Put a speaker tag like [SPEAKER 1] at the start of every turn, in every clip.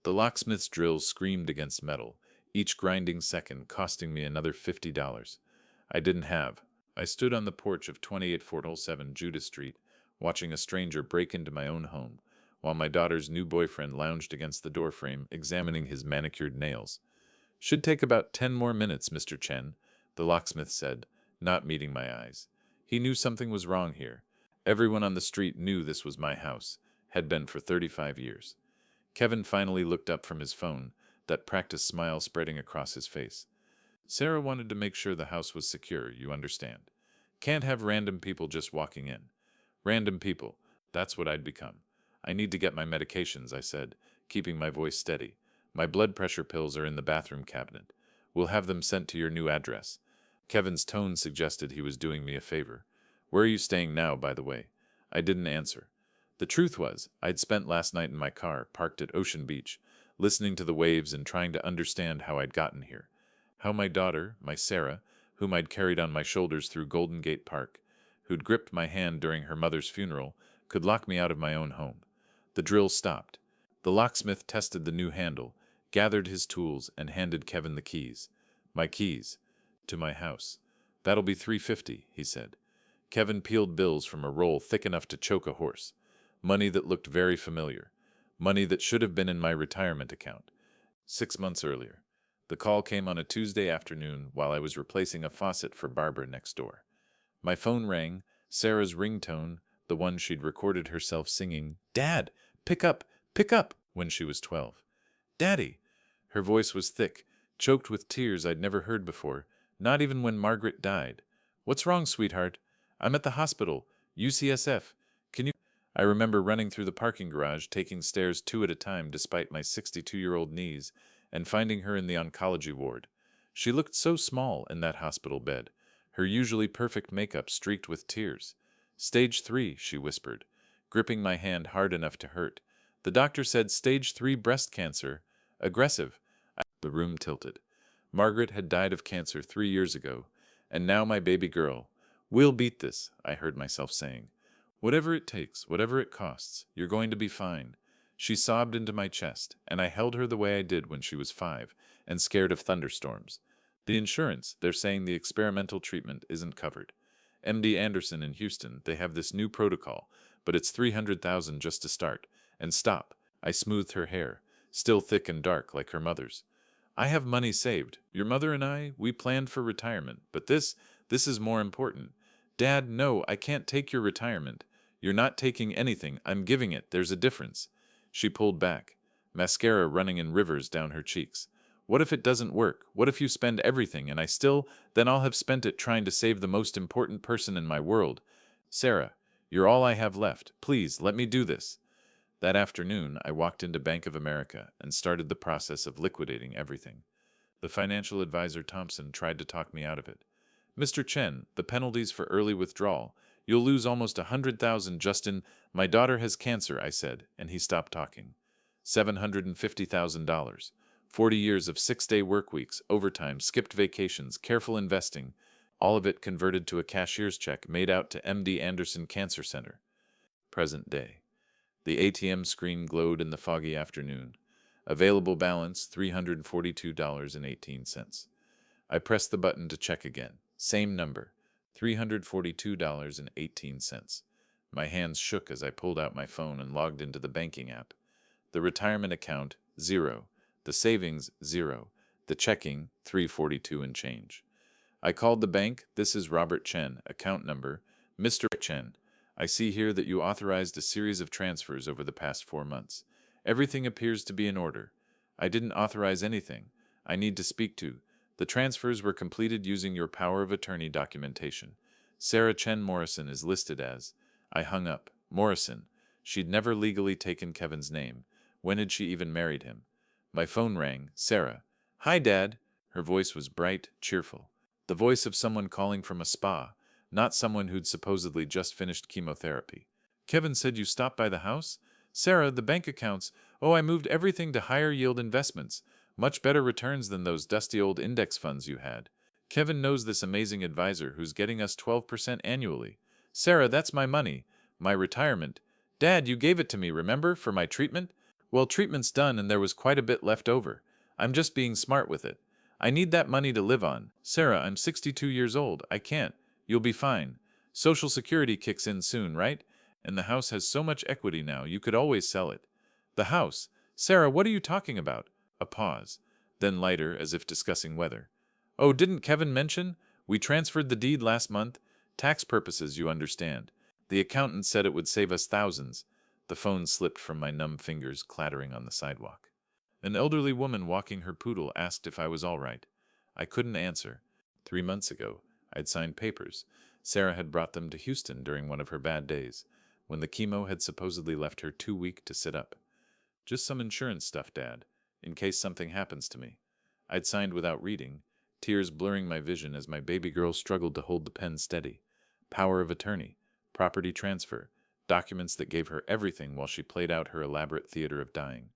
[SPEAKER 1] The locksmith's drills screamed against metal, each grinding second costing me another $50. I didn't have. I stood on the porch of 2847 Judas Street, watching a stranger break into my own home, while my daughter's new boyfriend lounged against the doorframe, examining his manicured nails. "Should take about 10 more minutes, Mr. Chen," the locksmith said, not meeting my eyes. He knew something was wrong here. Everyone on the street knew this was my house, had been for 35 years. Kevin finally looked up from his phone, that practiced smile spreading across his face. "Sarah wanted to make sure the house was secure, you understand. Can't have random people just walking in. Random people, that's what I'd become. I need to get my medications," I said, keeping my voice steady. "My blood pressure pills are in the bathroom cabinet. We'll have them sent to your new address." Kevin's tone suggested he was doing me a favor. "Where are you staying now, by the way?" I didn't answer. The truth was, I'd spent last night in my car, parked at Ocean Beach, listening to the waves and trying to understand how I'd gotten here. How my daughter, my Sarah, whom I'd carried on my shoulders through Golden Gate Park, who'd gripped my hand during her mother's funeral, could lock me out of my own home. The drill stopped. The locksmith tested the new handle, gathered his tools, and handed Kevin the keys. "My keys. To my house. That'll be $350, he said. Kevin peeled bills from a roll thick enough to choke a horse. Money that looked very familiar. Money that should have been in my retirement account. 6 months earlier. The call came on a Tuesday afternoon while I was replacing a faucet for Barbara next door. My phone rang, Sarah's ringtone, the one she'd recorded herself singing, "Dad, pick up, when she was 12. "Daddy!" Her voice was thick, choked with tears I'd never heard before, not even when Margaret died. "What's wrong, sweetheart?" "I'm at the hospital, UCSF. Can you—" I remember running through the parking garage, taking stairs 2 at a time despite my 62-year-old knees, and finding her in the oncology ward. She looked so small in that hospital bed, her usually perfect makeup streaked with tears. "Stage 3, she whispered, gripping my hand hard enough to hurt. "The doctor said stage 3 breast cancer. Aggressive." The room tilted. Margaret had died of cancer 3 years ago, and now my baby girl. "We'll beat this," I heard myself saying. "Whatever it takes, whatever it costs, you're going to be fine." She sobbed into my chest, and I held her the way I did when she was 5, and scared of thunderstorms. "The insurance, they're saying the experimental treatment isn't covered. MD Anderson in Houston, they have this new protocol, but it's $300,000 just to start. And stop." I smoothed her hair, still thick and dark like her mother's. "I have money saved. Your mother and I, we planned for retirement, but this is more important." "Dad, no, I can't take your retirement. You're not taking anything, I'm giving it, there's a difference." She pulled back, mascara running in rivers down her cheeks. "What if it doesn't work? What if you spend everything and then I'll have spent it trying to save the most important person in my world. Sarah, you're all I have left. Please, let me do this." That afternoon, I walked into Bank of America and started the process of liquidating everything. The financial advisor Thompson tried to talk me out of it. "Mr. Chen, the penalties for early withdrawal. You'll lose almost $100,000 just in—" "My daughter has cancer," I said, and he stopped talking. $750,000. 40 years of 6-day work weeks, overtime, skipped vacations, careful investing, all of it converted to a cashier's check made out to MD Anderson Cancer Center. Present day. The ATM screen glowed in the foggy afternoon. Available balance, $342.18. I pressed the button to check again. Same number, $342.18. My hands shook as I pulled out my phone and logged into the banking app. The retirement account, 0. The savings, 0. The checking, $342 and change. I called the bank. "This is Robert Chen, account number." "Mr. Chen, I see here that you authorized a series of transfers over the past 4 months. Everything appears to be in order." "I didn't authorize anything. I need to speak to—" "The transfers were completed using your power of attorney documentation. Sarah Chen Morrison is listed as—" I hung up. Morrison. She'd never legally taken Kevin's name. When had she even married him? My phone rang. "Sarah." "Hi, Dad." Her voice was bright, cheerful. The voice of someone calling from a spa, not someone who'd supposedly just finished chemotherapy. "Kevin said you stopped by the house?" "Sarah, the bank accounts—" "Oh, I moved everything to higher yield investments. Much better returns than those dusty old index funds you had. Kevin knows this amazing advisor who's getting us 12% annually." "Sarah, that's my money. My retirement." "Dad, you gave it to me, remember, for my treatment?" Well, treatment's done and there was quite a bit left over. I'm just being smart with it. I need that money to live on. Sarah, I'm 62 years old. I can't. You'll be fine. Social Security kicks in soon, right? And the house has so much equity now, you could always sell it. The house? Sarah, what are you talking about? A pause. Then lighter, as if discussing weather. Oh, didn't Kevin mention? We transferred the deed last month. Tax purposes, you understand. The accountant said it would save us thousands. The phone slipped from my numb fingers, clattering on the sidewalk. An elderly woman walking her poodle asked if I was all right. I couldn't answer. 3 months ago, I'd signed papers. Sarah had brought them to Houston during one of her bad days, when the chemo had supposedly left her too weak to sit up. Just some insurance stuff, Dad, in case something happens to me. I'd signed without reading, tears blurring my vision as my baby girl struggled to hold the pen steady. Power of attorney, property transfer, documents that gave her everything while she played out her elaborate theater of dying.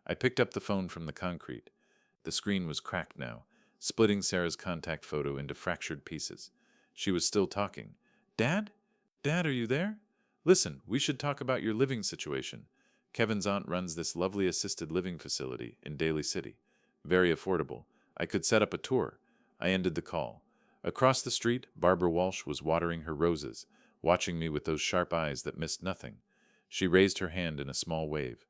[SPEAKER 1] I picked up the phone from the concrete. The screen was cracked now, splitting Sarah's contact photo into fractured pieces. She was still talking. Dad? Dad, are you there? Listen, we should talk about your living situation. Kevin's aunt runs this lovely assisted living facility in Daly City. Very affordable. I could set up a tour. I ended the call. Across the street, Barbara Walsh was watering her roses, watching me with those sharp eyes that missed nothing. She raised her hand in a small wave.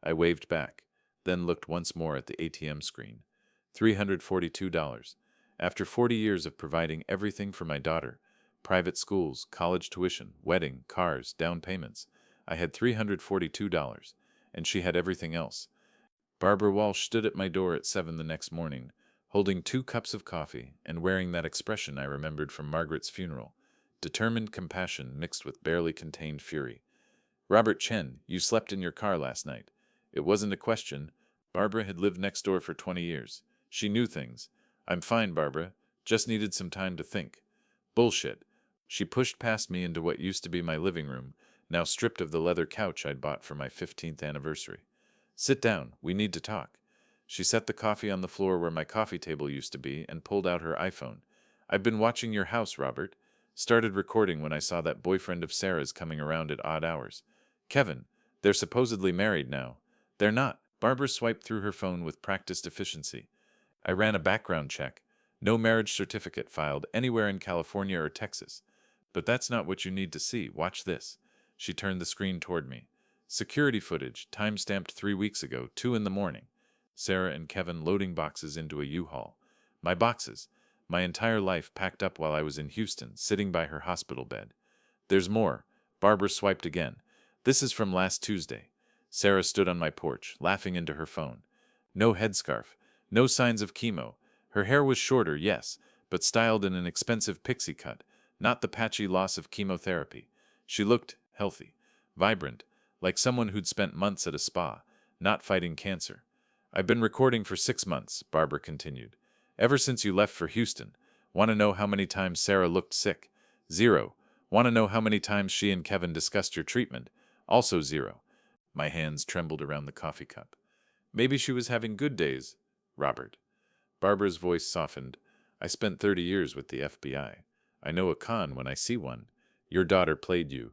[SPEAKER 1] I waved back, then looked once more at the ATM screen. $342. After 40 years of providing everything for my daughter, private schools, college tuition, wedding, cars, down payments, I had $342, and she had everything else. Barbara Walsh stood at my door at 7 the next morning, holding 2 cups of coffee and wearing that expression I remembered from Margaret's funeral, determined compassion mixed with barely contained fury. Robert Chen, you slept in your car last night. It wasn't a question. Barbara had lived next door for 20 years. She knew things. I'm fine, Barbara. Just needed some time to think. Bullshit. She pushed past me into what used to be my living room, now stripped of the leather couch I'd bought for my 15th anniversary. Sit down. We need to talk. She set the coffee on the floor where my coffee table used to be and pulled out her iPhone. I've been watching your house, Robert. Started recording when I saw that boyfriend of Sarah's coming around at odd hours. Kevin, they're supposedly married now. They're not. Barbara swiped through her phone with practiced efficiency. I ran a background check. No marriage certificate filed anywhere in California or Texas. But that's not what you need to see. Watch this. She turned the screen toward me. Security footage, time-stamped 3 weeks ago, 2 in the morning. Sarah and Kevin loading boxes into a U-Haul. My boxes. My entire life packed up while I was in Houston, sitting by her hospital bed. There's more. Barbara swiped again. This is from last Tuesday. Sarah stood on my porch, laughing into her phone. No headscarf. No signs of chemo. Her hair was shorter, yes, but styled in an expensive pixie cut, not the patchy loss of chemotherapy. She looked healthy, vibrant, like someone who'd spent months at a spa, not fighting cancer. I've been recording for 6 months, Barbara continued. Ever since you left for Houston. Want to know how many times Sarah looked sick? 0. Want to know how many times she and Kevin discussed your treatment? Also 0. My hands trembled around the coffee cup. Maybe she was having good days, Robert. Barbara's voice softened. I spent 30 years with the FBI. I know a con when I see one. Your daughter played you.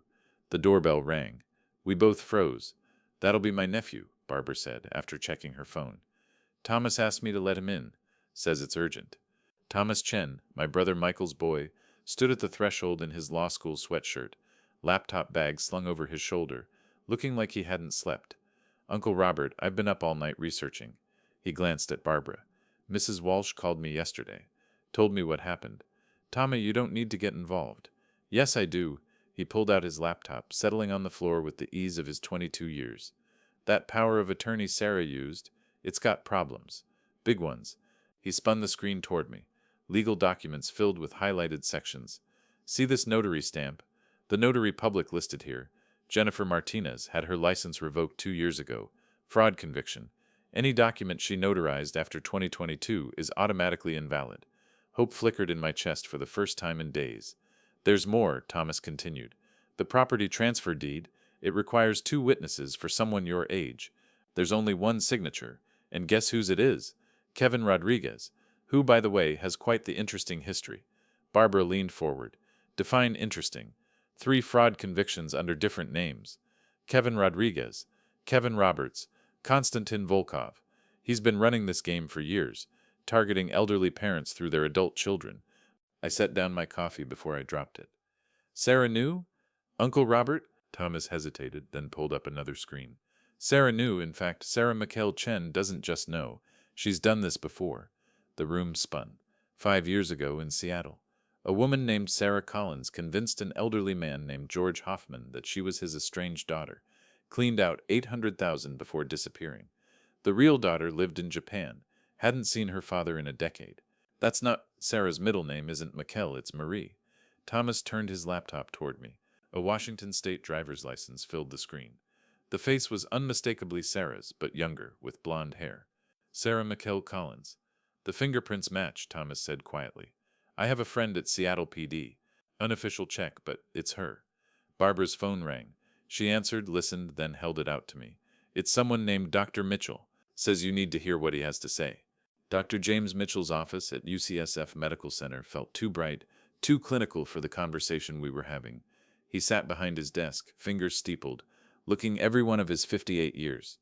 [SPEAKER 1] The doorbell rang. We both froze. That'll be my nephew, Barbara said, after checking her phone. Thomas asked me to let him in. Says it's urgent. Thomas Chen, my brother Michael's boy, stood at the threshold in his law school sweatshirt, laptop bag slung over his shoulder, looking like he hadn't slept. Uncle Robert, I've been up all night researching. He glanced at Barbara. Mrs. Walsh called me yesterday. Told me what happened. Tommy, you don't need to get involved. Yes, I do. He pulled out his laptop, settling on the floor with the ease of his 22 years. That power of attorney Sarah used, it's got problems. Big ones. He spun the screen toward me. Legal documents filled with highlighted sections. See this notary stamp? The notary public listed here. Jennifer Martinez had her license revoked 2 years ago. Fraud conviction. Any document she notarized after 2022 is automatically invalid. Hope flickered in my chest for the first time in days. There's more, Thomas continued. The property transfer deed, it requires 2 witnesses for someone your age. There's only 1 signature, and guess whose it is? Kevin Rodriguez, who, by the way, has quite the interesting history. Barbara leaned forward. Define interesting. 3 fraud convictions under different names. Kevin Rodriguez, Kevin Roberts, Konstantin Volkov. He's been running this game for years, targeting elderly parents through their adult children. I set down my coffee before I dropped it. Sarah knew? Uncle Robert? Thomas hesitated, then pulled up another screen. Sarah knew. In fact, Sarah Mikhail Chen doesn't just know. She's done this before. The room spun. 5 years ago in Seattle, a woman named Sarah Collins convinced an elderly man named George Hoffman that she was his estranged daughter, cleaned out $800,000 before disappearing. The real daughter lived in Japan, hadn't seen her father in a decade. That's not Sarah's middle name isn't Mikhail, it's Marie. Thomas turned his laptop toward me. A Washington state driver's license filled the screen. The face was unmistakably Sarah's, but younger, with blonde hair. Sarah Mikhail Collins. The fingerprints match, Thomas said quietly. I have a friend at Seattle PD. Unofficial check, but it's her. Barbara's phone rang. She answered, listened, then held it out to me. It's someone named Dr. Mitchell. Says you need to hear what he has to say. Dr. James Mitchell's office at UCSF Medical Center felt too bright, too clinical for the conversation we were having. He sat behind his desk, fingers steepled, looking every one of his 58 years.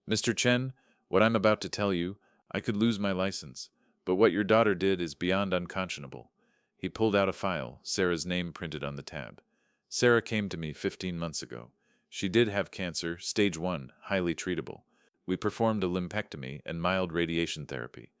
[SPEAKER 1] Mr. Chen, what I'm about to tell you, I could lose my license, but what your daughter did is beyond unconscionable. He pulled out a file, Sarah's name printed on the tab. Sarah came to me 15 months ago. She did have cancer, stage 1, highly treatable. We performed a lumpectomy and mild radiation therapy.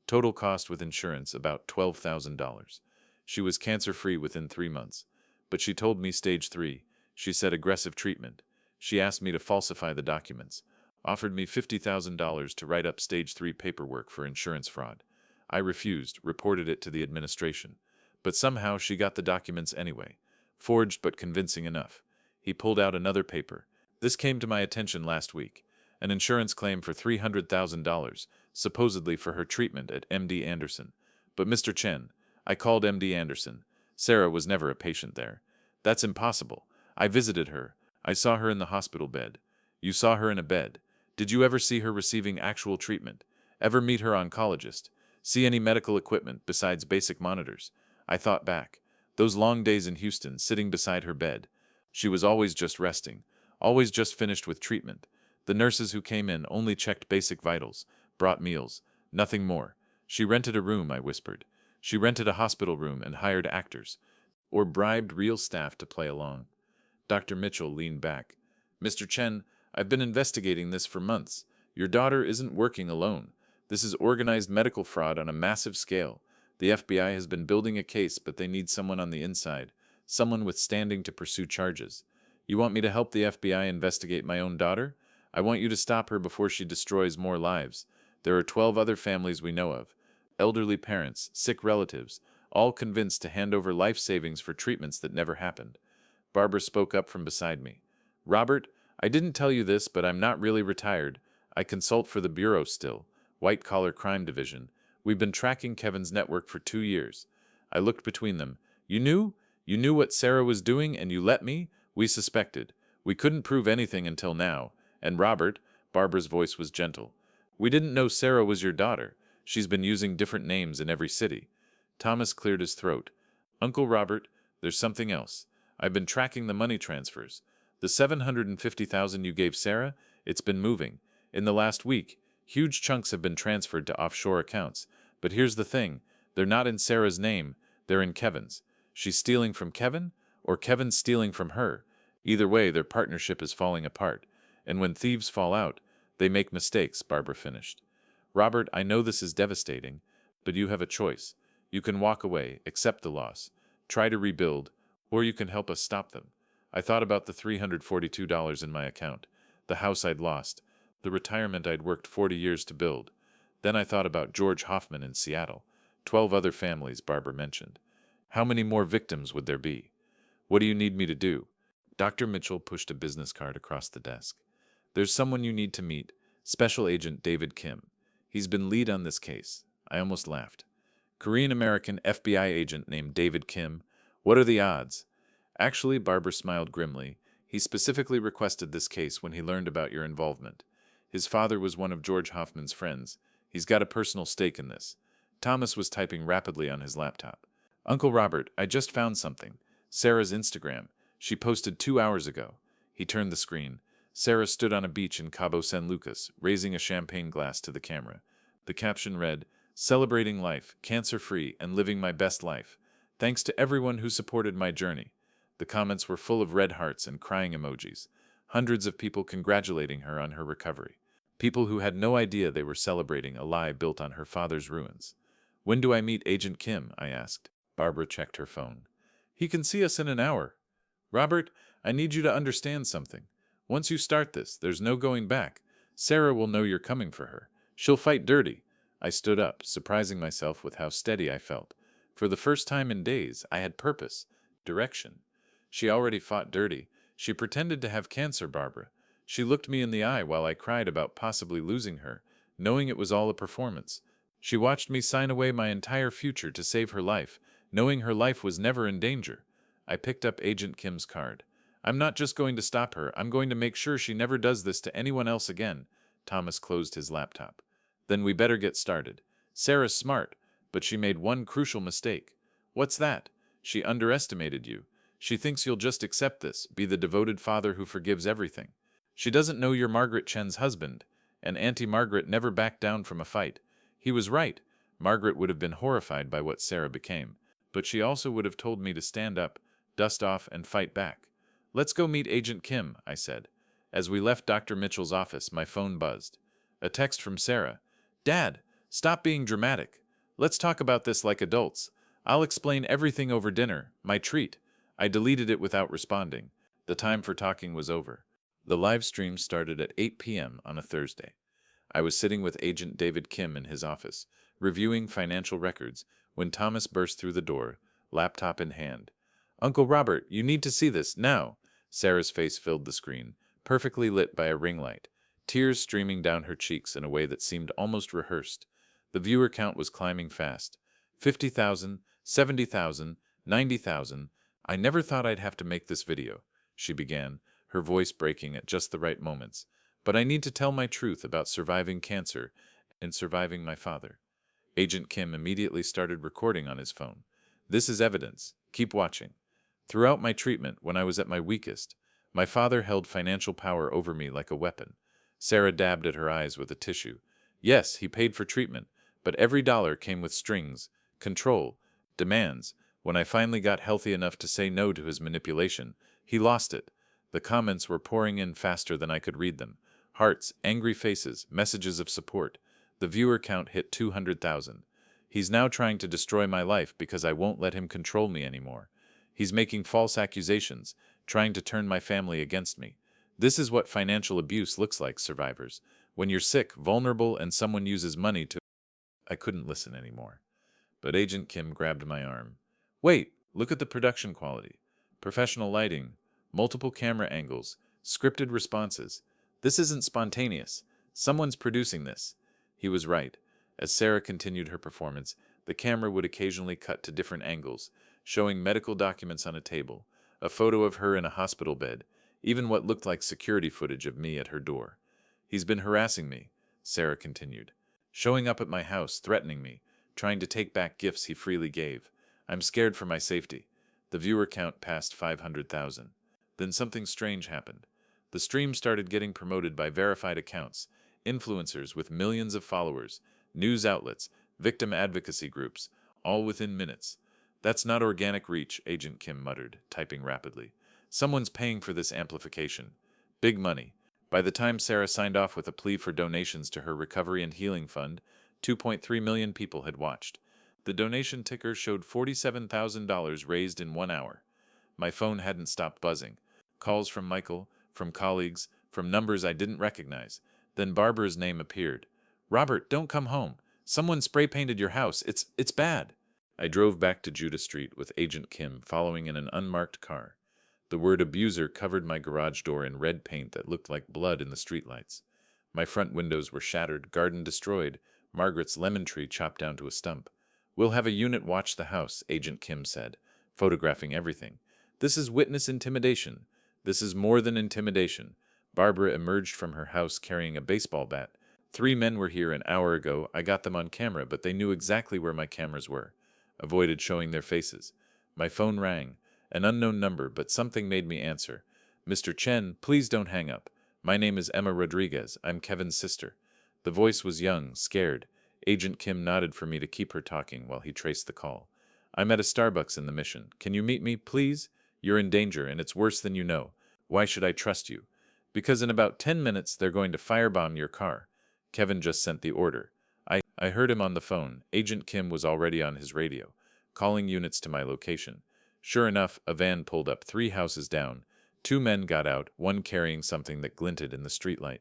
[SPEAKER 1] Total cost with insurance about $12,000. She was cancer-free within 3 months. But she told me stage 3. She said aggressive treatment. She asked me to falsify the documents. Offered me $50,000 to write up stage 3 paperwork for insurance fraud. I refused, reported it to the administration. But somehow she got the documents anyway. Forged but convincing enough. He pulled out another paper. This came to my attention last week. An insurance claim for $300,000, supposedly for her treatment at MD Anderson. But Mr. Chen, I called MD Anderson. Sarah was never a patient there. That's impossible. I visited her. I saw her in the hospital bed. You saw her in a bed. Did you ever see her receiving actual treatment? Ever meet her oncologist? See any medical equipment besides basic monitors? I thought back. Those long days in Houston, sitting beside her bed. She was always just resting. Always just finished with treatment. The nurses who came in only checked basic vitals, brought meals, nothing more. She rented a room, I whispered. She rented a hospital room and hired actors, or bribed real staff to play along. Dr. Mitchell leaned back. Mr. Chen, I've been investigating this for months. Your daughter isn't working alone. This is organized medical fraud on a massive scale. The FBI has been building a case, but they need someone on the inside, someone with standing to pursue charges. You want me to help the FBI investigate my own daughter? I want you to stop her before she destroys more lives. There are 12 other families we know of. Elderly parents, sick relatives, all convinced to hand over life savings for treatments that never happened. Barbara spoke up from beside me. Robert, I didn't tell you this, but I'm not really retired. I consult for the Bureau still, white-collar crime division. We've been tracking Kevin's network for 2 years. I looked between them. You knew? You knew what Sarah was doing and you let me? We suspected. We couldn't prove anything until now. And Robert, Barbara's voice was gentle. We didn't know Sarah was your daughter. She's been using different names in every city. Thomas cleared his throat. Uncle Robert, there's something else. I've been tracking the money transfers. The $750,000 you gave Sarah, it's been moving. In the last week, huge chunks have been transferred to offshore accounts. But here's the thing. They're not in Sarah's name. They're in Kevin's. She's stealing from Kevin, or Kevin's stealing from her. Either way, their partnership is falling apart. And when thieves fall out, they make mistakes, Barbara finished. Robert, I know this is devastating, but you have a choice. You can walk away, accept the loss, try to rebuild, or you can help us stop them. I thought about the $342 in my account, the house I'd lost, the retirement I'd worked 40 years to build. Then I thought about George Hoffman in Seattle, 12 other families Barbara mentioned. How many more victims would there be? What do you need me to do? Dr. Mitchell pushed a business card across the desk. There's someone you need to meet, Special Agent David Kim. He's been lead on this case. I almost laughed. Korean-American FBI agent named David Kim. What are the odds? Actually, Barbara smiled grimly. He specifically requested this case when he learned about your involvement. His father was one of George Hoffman's friends. He's got a personal stake in this. Thomas was typing rapidly on his laptop. Uncle Robert, I just found something. Sarah's Instagram. She posted 2 hours ago. He turned the screen. Sarah stood on a beach in Cabo San Lucas, raising a champagne glass to the camera. The caption read, "Celebrating life, cancer-free, and living my best life. Thanks to everyone who supported my journey." The comments were full of red hearts and crying emojis. Hundreds of people congratulating her on her recovery. People who had no idea they were celebrating a lie built on her father's ruins. "When do I meet Agent Kim?" I asked. Barbara checked her phone. "He can see us in an hour." "Robert, I need you to understand something. Once you start this, there's no going back. Sarah will know you're coming for her. She'll fight dirty." I stood up, surprising myself with how steady I felt. For the first time in days, I had purpose, direction. "She already fought dirty. She pretended to have cancer, Barbara. She looked me in the eye while I cried about possibly losing her, knowing it was all a performance. She watched me sign away my entire future to save her life, knowing her life was never in danger." I picked up Agent Kim's card. "I'm not just going to stop her, I'm going to make sure she never does this to anyone else again." Thomas closed his laptop. "Then we better get started. Sarah's smart, but she made one crucial mistake." "What's that?" "She underestimated you. She thinks you'll just accept this, be the devoted father who forgives everything. She doesn't know you're Margaret Chen's husband, and Auntie Margaret never backed down from a fight. He was right. Margaret would have been horrified by what Sarah became, but she also would have told me to stand up, dust off, and fight back." "Let's go meet Agent Kim," I said. As we left Dr. Mitchell's office, my phone buzzed. A text from Sarah. "Dad, stop being dramatic. Let's talk about this like adults. I'll explain everything over dinner, my treat." I deleted it without responding. The time for talking was over. The live stream started at 8 p.m. on a Thursday. I was sitting with Agent David Kim in his office, reviewing financial records, when Thomas burst through the door, laptop in hand. "Uncle Robert, you need to see this, now." Sarah's face filled the screen, perfectly lit by a ring light, tears streaming down her cheeks in a way that seemed almost rehearsed. The viewer count was climbing fast. 50,000, 70,000, 90,000. "I never thought I'd have to make this video," she began, her voice breaking at just the right moments. "But I need to tell my truth about surviving cancer and surviving my father." Agent Kim immediately started recording on his phone. "This is evidence. Keep watching. Throughout my treatment, when I was at my weakest, my father held financial power over me like a weapon." Sarah dabbed at her eyes with a tissue. "Yes, he paid for treatment, but every dollar came with strings, control, demands. When I finally got healthy enough to say no to his manipulation, he lost it." The comments were pouring in faster than I could read them. Hearts, angry faces, messages of support. The viewer count hit 200,000. "He's now trying to destroy my life because I won't let him control me anymore. He's making false accusations, trying to turn my family against me. This is what financial abuse looks like, survivors. When you're sick, vulnerable, and someone uses money to—" I couldn't listen anymore. But Agent Kim grabbed my arm. "Wait, look at the production quality. Professional lighting, multiple camera angles, scripted responses. This isn't spontaneous. Someone's producing this." He was right. As Sarah continued her performance, the camera would occasionally cut to different angles, showing medical documents on a table, a photo of her in a hospital bed, even what looked like security footage of me at her door. "He's been harassing me," Sarah continued, "showing up at my house, threatening me, trying to take back gifts he freely gave. I'm scared for my safety." The viewer count passed 500,000. Then something strange happened. The stream started getting promoted by verified accounts, influencers with millions of followers, news outlets, victim advocacy groups, all within minutes. "That's not organic reach," Agent Kim muttered, typing rapidly. "Someone's paying for this amplification. Big money." By the time Sarah signed off with a plea for donations to her Recovery and Healing Fund, 2.3 million people had watched. The donation ticker showed $47,000 raised in 1 hour. My phone hadn't stopped buzzing. Calls from Michael, from colleagues, from numbers I didn't recognize. Then Barbara's name appeared. "Robert, don't come home. Someone spray-painted your house. It's bad." I drove back to Judah Street with Agent Kim following in an unmarked car. The word abuser covered my garage door in red paint that looked like blood in the streetlights. My front windows were shattered, garden destroyed, Margaret's lemon tree chopped down to a stump. "We'll have a unit watch the house," Agent Kim said, photographing everything. "This is witness intimidation. This is more than intimidation." Barbara emerged from her house carrying a baseball bat. "3 men were here an hour ago. I got them on camera, but they knew exactly where my cameras were." Avoided showing their faces. My phone rang. An unknown number, but something made me answer. "Mr. Chen, please don't hang up." My name is Emma Rodriguez. I'm Kevin's sister. The voice was young, scared. Agent Kim nodded for me to keep her talking while he traced the call. I'm at a Starbucks in the Mission. Can you meet me, please? You're in danger, and it's worse than you know. Why should I trust you? Because in about 10 minutes they're going to firebomb your car. Kevin just sent the order. I heard him on the phone. Agent Kim was already on his radio, calling units to my location. Sure enough, a van pulled up 3 houses down. 2 men got out, one carrying something that glinted in the streetlight.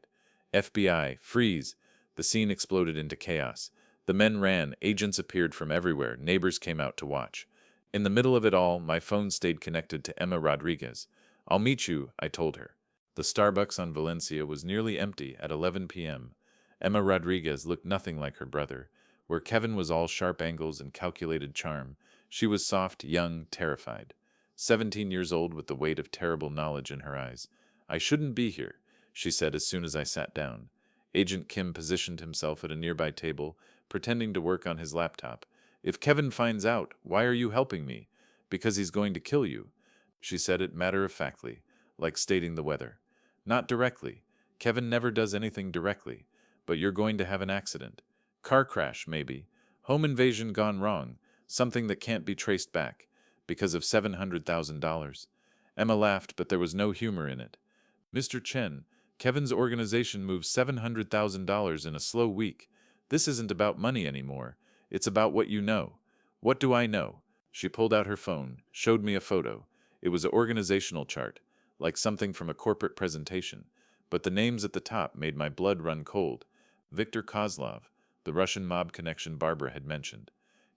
[SPEAKER 1] FBI, freeze! The scene exploded into chaos. The men ran, agents appeared from everywhere, neighbors came out to watch. In the middle of it all, my phone stayed connected to Emma Rodriguez. I'll meet you, I told her. The Starbucks on Valencia was nearly empty at 11 p.m. Emma Rodriguez looked nothing like her brother. Where Kevin was all sharp angles and calculated charm, she was soft, young, terrified. 17 years old with the weight of terrible knowledge in her eyes. I shouldn't be here, she said as soon as I sat down. Agent Kim positioned himself at a nearby table, pretending to work on his laptop. If Kevin finds out, why are you helping me? Because he's going to kill you. She said it matter-of-factly, like stating the weather. Not directly. Kevin never does anything directly. But you're going to have an accident. Car crash, maybe. Home invasion gone wrong. Something that can't be traced back. Because of $700,000. Emma laughed, but there was no humor in it. Mr. Chen, Kevin's organization moved $700,000 in a slow week. This isn't about money anymore. It's about what you know. What do I know? She pulled out her phone, showed me a photo. It was an organizational chart, like something from a corporate presentation. But the names at the top made my blood run cold. Viktor Kozlov, the Russian mob connection Barbara had mentioned.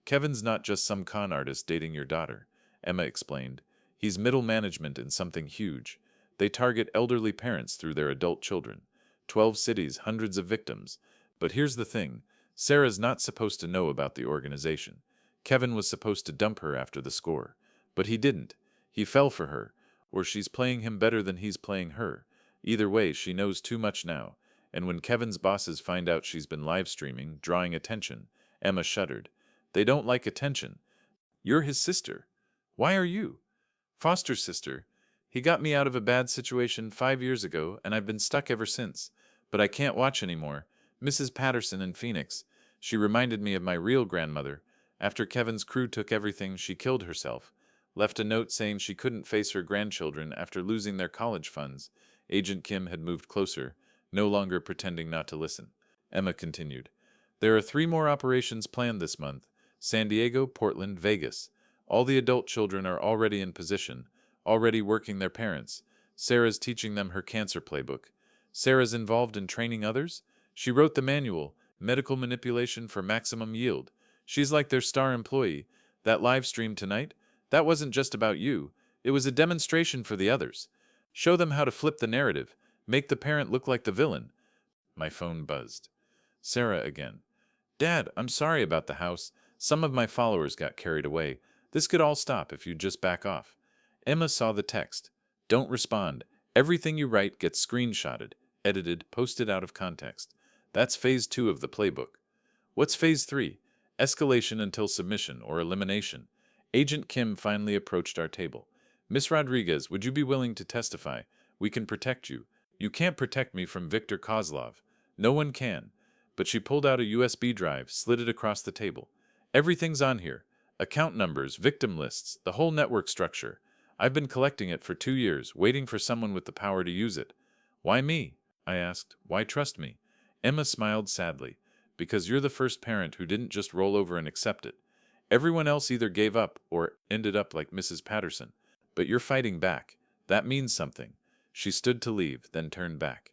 [SPEAKER 1] Kevin's not just some con artist dating your daughter, Emma explained. He's middle management in something huge. They target elderly parents through their adult children. 12 cities, hundreds of victims. But here's the thing. Sarah's not supposed to know about the organization. Kevin was supposed to dump her after the score. But he didn't. He fell for her. Or she's playing him better than he's playing her. Either way, she knows too much now. And when Kevin's bosses find out she's been live streaming, drawing attention, Emma shuddered. They don't like attention. You're his sister. Why are you? Foster sister. He got me out of a bad situation 5 years ago, and I've been stuck ever since. But I can't watch anymore. Mrs. Patterson in Phoenix. She reminded me of my real grandmother. After Kevin's crew took everything, she killed herself. Left a note saying she couldn't face her grandchildren after losing their college funds. Agent Kim had moved closer, no longer pretending not to listen. Emma continued. There are 3 more operations planned this month. San Diego, Portland, Vegas. All the adult children are already in position, already working their parents. Sarah's teaching them her cancer playbook. Sarah's involved in training others? She wrote the manual, Medical Manipulation for Maximum Yield. She's like their star employee. That live stream tonight? That wasn't just about you. It was a demonstration for the others. Show them how to flip the narrative. Make the parent look like the villain. My phone buzzed. Sarah again. Dad, I'm sorry about the house. Some of my followers got carried away. This could all stop if you'd just back off. Emma saw the text. Don't respond. Everything you write gets screenshotted, edited, posted out of context. That's phase 2 of the playbook. What's phase 3? Escalation until submission or elimination. Agent Kim finally approached our table. Miss Rodriguez, would you be willing to testify? We can protect you. You can't protect me from Viktor Kozlov. No one can. But she pulled out a USB drive, slid it across the table. Everything's on here. Account numbers, victim lists, the whole network structure. I've been collecting it for 2 years, waiting for someone with the power to use it. Why me? I asked. Why trust me? Emma smiled sadly. Because you're the first parent who didn't just roll over and accept it. Everyone else either gave up or ended up like Mrs. Patterson. But you're fighting back. That means something. She stood to leave, then turned back.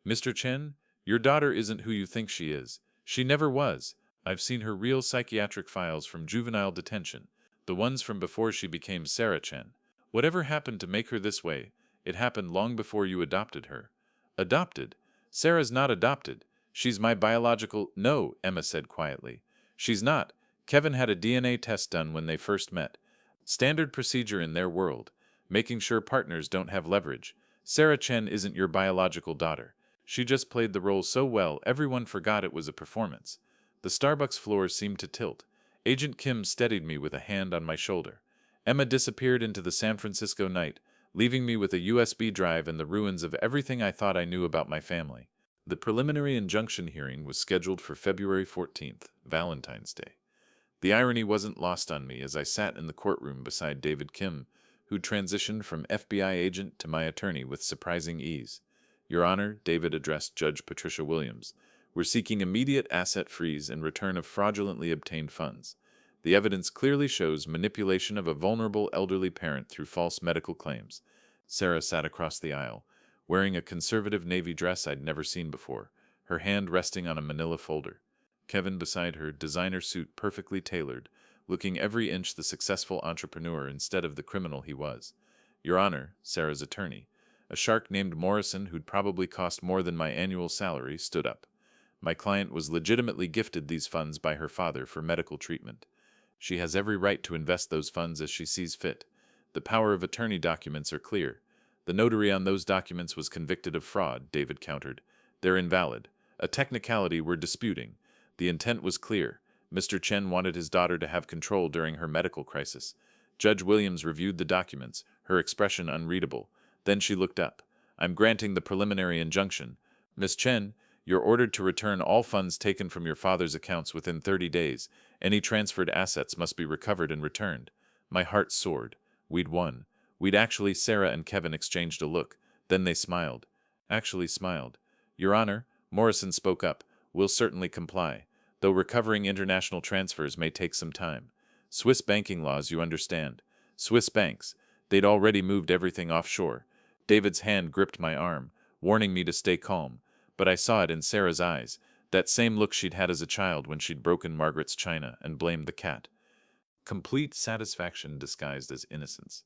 [SPEAKER 1] Mr. Chen, your daughter isn't who you think she is. She never was. I've seen her real psychiatric files from juvenile detention, the ones from before she became Sarah Chen. Whatever happened to make her this way, it happened long before you adopted her. Adopted? Sarah's not adopted. She's my biological— No, Emma said quietly. She's not. Kevin had a DNA test done when they first met. Standard procedure in their world, making sure partners don't have leverage. Sarah Chen isn't your biological daughter. She just played the role so well everyone forgot it was a performance. The Starbucks floor seemed to tilt. Agent Kim steadied me with a hand on my shoulder. Emma disappeared into the San Francisco night, leaving me with a USB drive and the ruins of everything I thought I knew about my family. The preliminary injunction hearing was scheduled for February 14th, Valentine's Day. The irony wasn't lost on me as I sat in the courtroom beside David Kim, who transitioned from FBI agent to my attorney with surprising ease. Your Honor, David addressed Judge Patricia Williams, we're seeking immediate asset freeze and return of fraudulently obtained funds. The evidence clearly shows manipulation of a vulnerable elderly parent through false medical claims. Sarah sat across the aisle, wearing a conservative navy dress I'd never seen before, her hand resting on a manila folder. Kevin beside her, designer suit perfectly tailored, looking every inch the successful entrepreneur instead of the criminal he was. Your Honor, Sarah's attorney, a shark named Morrison who'd probably cost more than my annual salary, stood up. My client was legitimately gifted these funds by her father for medical treatment. She has every right to invest those funds as she sees fit. The power of attorney documents are clear. The notary on those documents was convicted of fraud, David countered. They're invalid. A technicality we're disputing. The intent was clear. Mr. Chen wanted his daughter to have control during her medical crisis. Judge Williams reviewed the documents, her expression unreadable. Then she looked up. I'm granting the preliminary injunction. Miss Chen, you're ordered to return all funds taken from your father's accounts within 30 days. Any transferred assets must be recovered and returned. My heart soared. We'd won. Sarah and Kevin exchanged a look. Then they smiled. Actually smiled. Your Honor, Morrison spoke up. We'll certainly comply, though recovering international transfers may take some time. Swiss banking laws, you understand. Swiss banks. They'd already moved everything offshore. David's hand gripped my arm, warning me to stay calm. But I saw it in Sarah's eyes, that same look she'd had as a child when she'd broken Margaret's china and blamed the cat. Complete satisfaction disguised as innocence.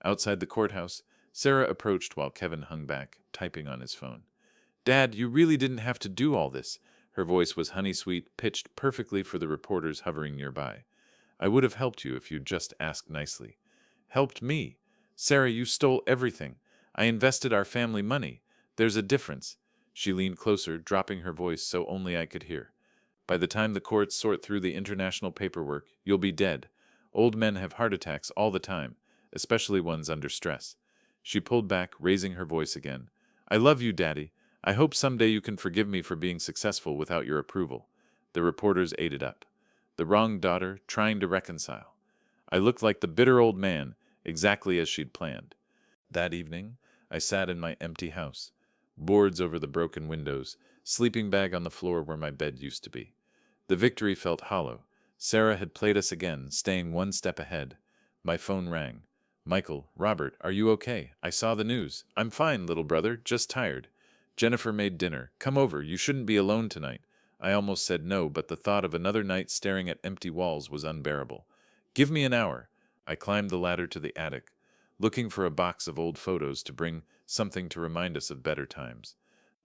[SPEAKER 1] Outside the courthouse, Sarah approached while Kevin hung back, typing on his phone. Dad, you really didn't have to do all this. Her voice was honey-sweet, pitched perfectly for the reporters hovering nearby. I would have helped you if you'd just asked nicely. Helped me? Sarah, you stole everything. I invested our family money. There's a difference. She leaned closer, dropping her voice so only I could hear. By the time the courts sort through the international paperwork, you'll be dead. Old men have heart attacks all the time, especially ones under stress. She pulled back, raising her voice again. I love you, Daddy. I hope someday you can forgive me for being successful without your approval. The reporters ate it up. The wronged daughter, trying to reconcile. I looked like the bitter old man, exactly as she'd planned. That evening, I sat in my empty house. Boards over the broken windows, sleeping bag on the floor where my bed used to be. The victory felt hollow. Sarah had played us again, staying one step ahead. My phone rang. Michael, Robert, are you okay? I saw the news. I'm fine, little brother, just tired. Jennifer made dinner. Come over, you shouldn't be alone tonight. I almost said no, but the thought of another night staring at empty walls was unbearable. Give me an hour. I climbed the ladder to the attic, looking for a box of old photos to bring something to remind us of better times.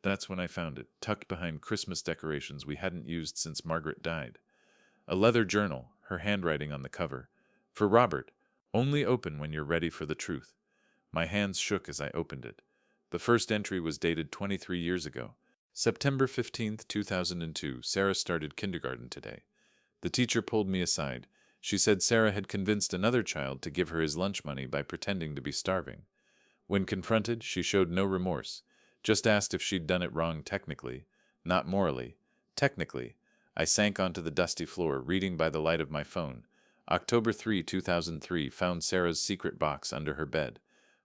[SPEAKER 1] That's when I found it, tucked behind Christmas decorations we hadn't used since Margaret died. A leather journal, her handwriting on the cover. For Robert, only open when you're ready for the truth. My hands shook as I opened it. The first entry was dated 23 years ago. September 15th, 2002. Sarah started kindergarten today. The teacher pulled me aside. She said Sarah had convinced another child to give her his lunch money by pretending to be starving. When confronted, she showed no remorse, just asked if she'd done it wrong technically, not morally. Technically. I sank onto the dusty floor, reading by the light of my phone. October 3, 2003, found Sarah's secret box under her bed.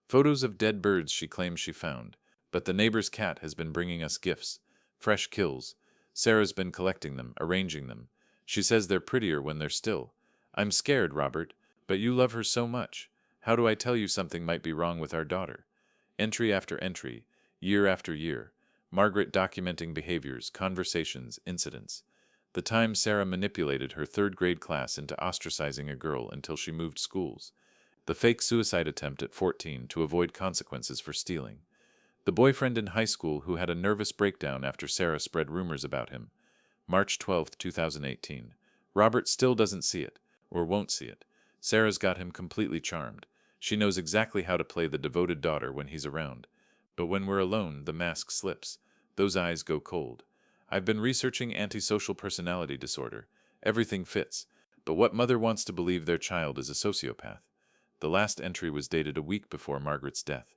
[SPEAKER 1] Photos of dead birds she claims she found, but the neighbor's cat has been bringing us gifts. Fresh kills. Sarah's been collecting them, arranging them. She says they're prettier when they're still. I'm scared, Robert, but you love her so much. How do I tell you something might be wrong with our daughter? Entry after entry, year after year. Margaret documenting behaviors, conversations, incidents. The time Sarah manipulated her third-grade class into ostracizing a girl until she moved schools. The fake suicide attempt at 14 to avoid consequences for stealing. The boyfriend in high school who had a nervous breakdown after Sarah spread rumors about him. March 12, 2018. Robert still doesn't see it, or won't see it. Sarah's got him completely charmed. She knows exactly how to play the devoted daughter when he's around. But when we're alone, the mask slips. Those eyes go cold. I've been researching antisocial personality disorder. Everything fits. But what mother wants to believe their child is a sociopath? The last entry was dated a week before Margaret's death.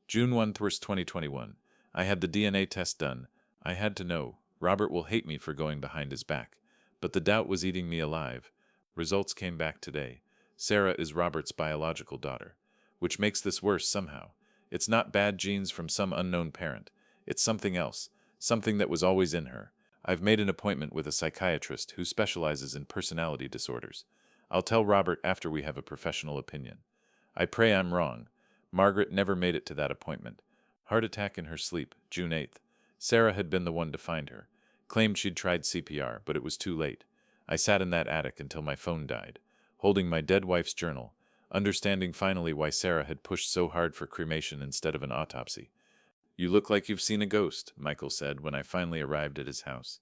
[SPEAKER 1] June 1st, 2021. I had the DNA test done. I had to know. Robert will hate me for going behind his back. But the doubt was eating me alive. Results came back today. Sarah is Robert's biological daughter. Which makes this worse somehow. It's not bad genes from some unknown parent. It's something else. Something that was always in her. I've made an appointment with a psychiatrist who specializes in personality disorders. I'll tell Robert after we have a professional opinion. I pray I'm wrong. Margaret never made it to that appointment. Heart attack in her sleep, June 8th. Sarah had been the one to find her. Claimed she'd tried CPR, but it was too late. I sat in that attic until my phone died, holding my dead wife's journal, understanding finally why Sarah had pushed so hard for cremation instead of an autopsy. You look like you've seen a ghost, Michael said when I finally arrived at his house.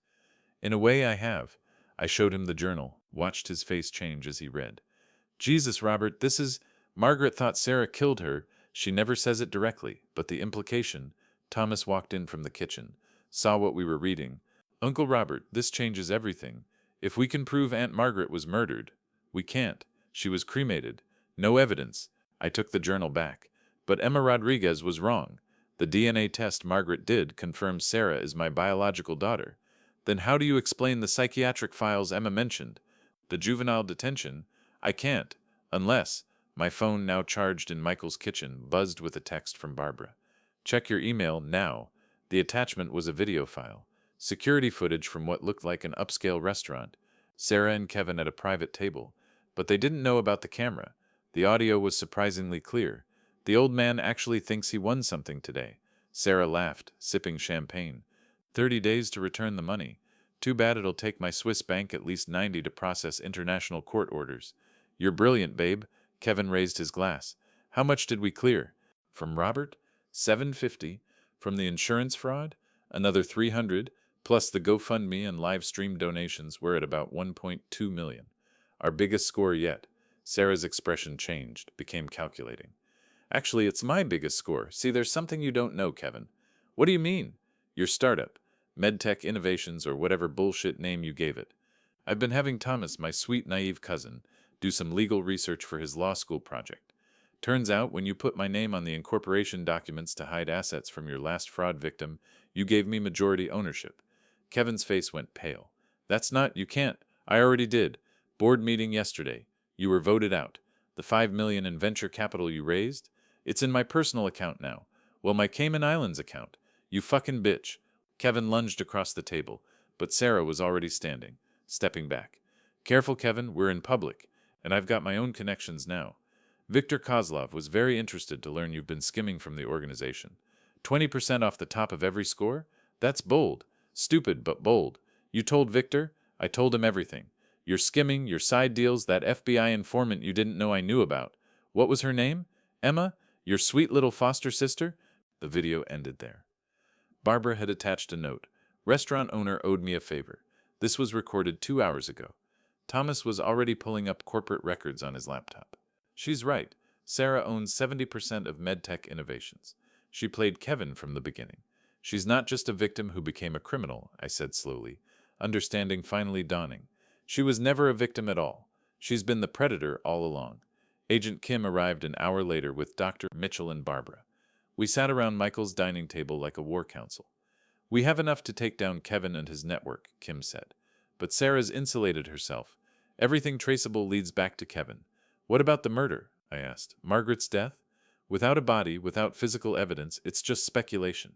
[SPEAKER 1] In a way I have. I showed him the journal, watched his face change as he read. Jesus, Robert, this is... Margaret thought Sarah killed her. She never says it directly, but the implication... Thomas walked in from the kitchen, saw what we were reading. Uncle Robert, this changes everything. If we can prove Aunt Margaret was murdered... We can't. She was cremated. No evidence. I took the journal back. But Emma Rodriguez was wrong. The DNA test Margaret did confirms Sarah is my biological daughter. Then how do you explain the psychiatric files Emma mentioned? The juvenile detention? I can't. Unless... My phone, now charged in Michael's kitchen, buzzed with a text from Barbara. Check your email now. The attachment was a video file. Security footage from what looked like an upscale restaurant. Sarah and Kevin at a private table. But they didn't know about the camera. The audio was surprisingly clear. The old man actually thinks he won something today. Sarah laughed, sipping champagne. 30 days to return the money. Too bad it'll take my Swiss bank at least 90 to process international court orders. You're brilliant, babe. Kevin raised his glass. How much did we clear? From Robert? $750. From the insurance fraud? Another $300, plus the GoFundMe and live stream donations. We're at about $1.2 million. Our biggest score yet. Sarah's expression changed, became calculating. Actually, it's my biggest score. See, there's something you don't know, Kevin. What do you mean? Your startup. MedTech Innovations or whatever bullshit name you gave it. I've been having Thomas, my sweet naive cousin, do some legal research for his law school project. Turns out, when you put my name on the incorporation documents to hide assets from your last fraud victim, you gave me majority ownership. Kevin's face went pale. That's not, you can't. I already did. Board meeting yesterday. You were voted out. The $5 million in venture capital you raised? It's in my personal account now. Well, my Cayman Islands account. You fucking bitch. Kevin lunged across the table, but Sarah was already standing, stepping back. Careful, Kevin, we're in public. And I've got my own connections now. Viktor Kozlov was very interested to learn you've been skimming from the organization. 20% off the top of every score? That's bold. Stupid, but bold. You told Viktor? I told him everything. Your skimming, your side deals, that FBI informant you didn't know I knew about. What was her name? Emma? Your sweet little foster sister? The video ended there. Barbara had attached a note. Restaurant owner owed me a favor. This was recorded 2 hours ago. Thomas was already pulling up corporate records on his laptop. She's right. Sarah owns 70% of MedTech Innovations. She played Kevin from the beginning. She's not just a victim who became a criminal, I said slowly, understanding finally dawning. She was never a victim at all. She's been the predator all along. Agent Kim arrived an hour later with Dr. Mitchell and Barbara. We sat around Michael's dining table like a war council. We have enough to take down Kevin and his network, Kim said. But Sarah's insulated herself. Everything traceable leads back to Kevin. What about the murder? I asked. Margaret's death? Without a body, without physical evidence, it's just speculation.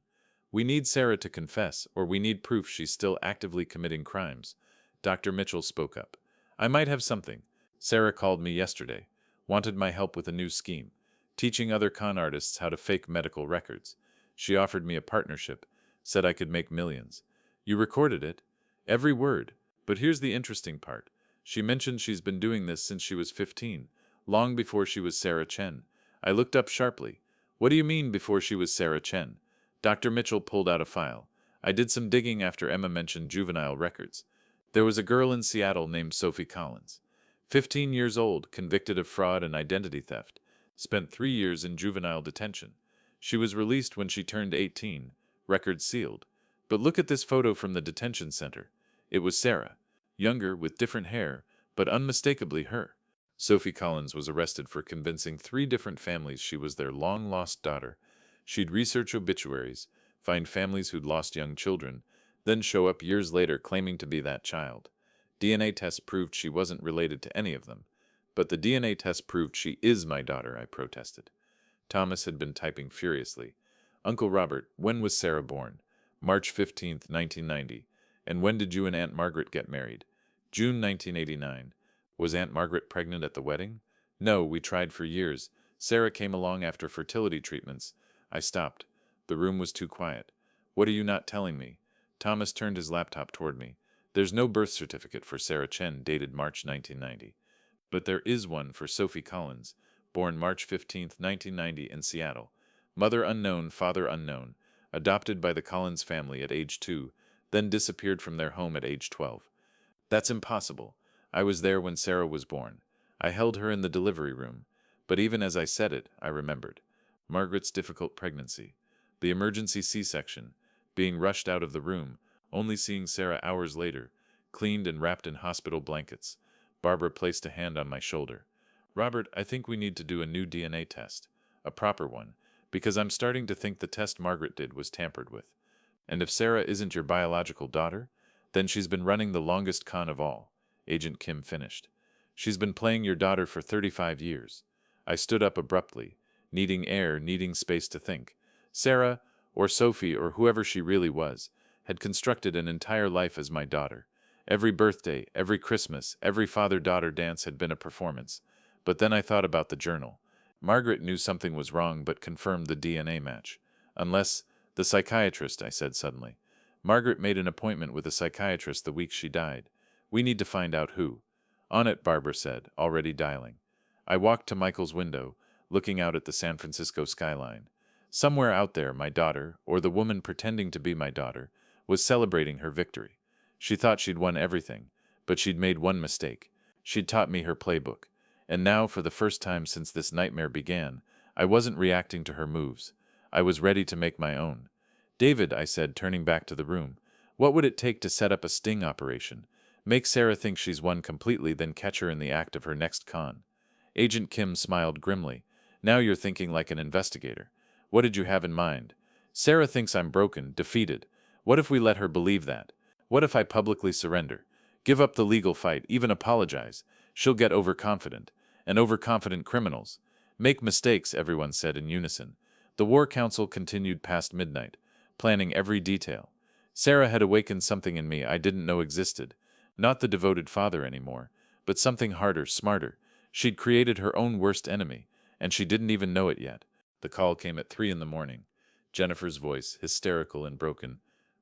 [SPEAKER 1] We need Sarah to confess, or we need proof she's still actively committing crimes. Dr. Mitchell spoke up. I might have something. Sarah called me yesterday. Wanted my help with a new scheme. Teaching other con artists how to fake medical records. She offered me a partnership. Said I could make millions. You recorded it? Every word. But here's the interesting part. She mentioned she's been doing this since she was 15, long before she was Sarah Chen. I looked up sharply. What do you mean before she was Sarah Chen? Dr. Mitchell pulled out a file. I did some digging after Emma mentioned juvenile records. There was a girl in Seattle named Sophie Collins. 15 years old, convicted of fraud and identity theft. Spent 3 years in juvenile detention. She was released when she turned 18, record sealed. But look at this photo from the detention center. It was Sarah. Younger, with different hair, but unmistakably her. Sophie Collins was arrested for convincing 3 different families she was their long-lost daughter. She'd research obituaries, find families who'd lost young children, then show up years later claiming to be that child. DNA tests proved she wasn't related to any of them. But the DNA test proved she is my daughter, I protested. Thomas had been typing furiously. Uncle Robert, when was Sarah born? March 15th, 1990. And when did you and Aunt Margaret get married? June 1989. Was Aunt Margaret pregnant at the wedding? No, we tried for years. Sarah came along after fertility treatments. I stopped. The room was too quiet. What are you not telling me? Thomas turned his laptop toward me. There's no birth certificate for Sarah Chen dated March 1990. But there is one for Sophie Collins, born March 15th, 1990 in Seattle. Mother unknown, father unknown. Adopted by the Collins family at age 2, then disappeared from their home at age 12. That's impossible. I was there when Sarah was born. I held her in the delivery room. But even as I said it, I remembered. Margaret's difficult pregnancy. The emergency C-section. Being rushed out of the room, only seeing Sarah hours later, cleaned and wrapped in hospital blankets. Barbara placed a hand on my shoulder. Robert, I think we need to do a new DNA test. A proper one. Because I'm starting to think the test Margaret did was tampered with. And if Sarah isn't your biological daughter, then she's been running the longest con of all. Agent Kim finished. She's been playing your daughter for 35 years. I stood up abruptly, needing air, needing space to think. Sarah, or Sophie, or whoever she really was, had constructed an entire life as my daughter. Every birthday, every Christmas, every father-daughter dance had been a performance. But then I thought about the journal. Margaret knew something was wrong but confirmed the DNA match. Unless, the psychiatrist, I said suddenly. Margaret made an appointment with a psychiatrist the week she died. We need to find out who. On it, Barbara said, already dialing. I walked to Michael's window, looking out at the San Francisco skyline. Somewhere out there, my daughter, or the woman pretending to be my daughter, was celebrating her victory. She thought she'd won everything, but she'd made one mistake. She'd taught me her playbook. And now, for the first time since this nightmare began, I wasn't reacting to her moves. I was ready to make my own. David, I said, turning back to the room, what would it take to set up a sting operation? Make Sarah think she's won completely, then catch her in the act of her next con. Agent Kim smiled grimly. Now you're thinking like an investigator. What did you have in mind? Sarah thinks I'm broken, defeated. What if we let her believe that? What if I publicly surrender? Give up the legal fight, even apologize? She'll get overconfident. And overconfident criminals make mistakes, everyone said in unison. The War Council continued past midnight, planning every detail. Sarah had awakened something in me I didn't know existed. Not the devoted father anymore, but something harder, smarter. She'd created her own worst enemy, and she didn't even know it yet. The call came at 3 in the morning. Jennifer's voice, hysterical and broken.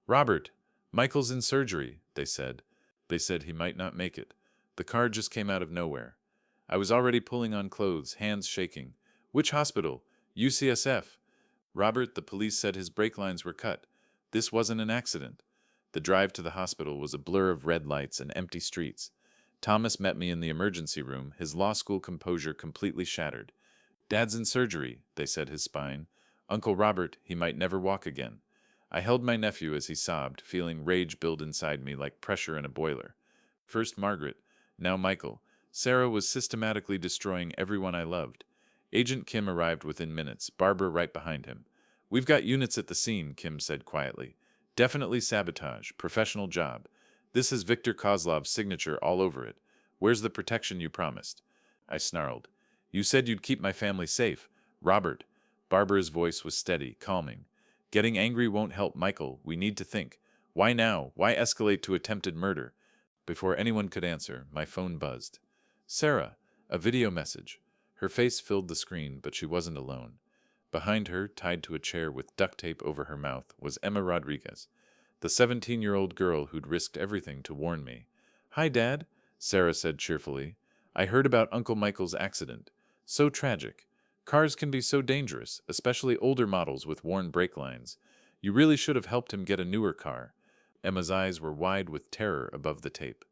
[SPEAKER 1] Robert, Michael's in surgery, they said. They said he might not make it. The card just came out of nowhere. I was already pulling on clothes, hands shaking. Which hospital? UCSF. Robert, the police said his brake lines were cut. This wasn't an accident. The drive to the hospital was a blur of red lights and empty streets. Thomas met me in the emergency room, his law school composure completely shattered. Dad's in surgery, they said, his spine. Uncle Robert, he might never walk again. I held my nephew as he sobbed, feeling rage build inside me like pressure in a boiler. First Margaret, now Michael. Sarah was systematically destroying everyone I loved. Agent Kim arrived within minutes, Barbara right behind him. We've got units at the scene, Kim said quietly. Definitely sabotage, professional job. This has Victor Kozlov's signature all over it. Where's the protection you promised? I snarled. You said you'd keep my family safe. Robert. Barbara's voice was steady, calming. Getting angry won't help, Michael. We need to think. Why now? Why escalate to attempted murder? Before anyone could answer, my phone buzzed. Sarah, a video message. Her face filled the screen, but she wasn't alone. Behind her, tied to a chair with duct tape over her mouth, was Emma Rodriguez, the 17-year-old girl who'd risked everything to warn me. Hi, Dad, Sarah said cheerfully. I heard about Uncle Michael's accident. So tragic. Cars can be so dangerous, especially older models with worn brake lines. You really should have helped him get a newer car. Emma's eyes were wide with terror above the tape.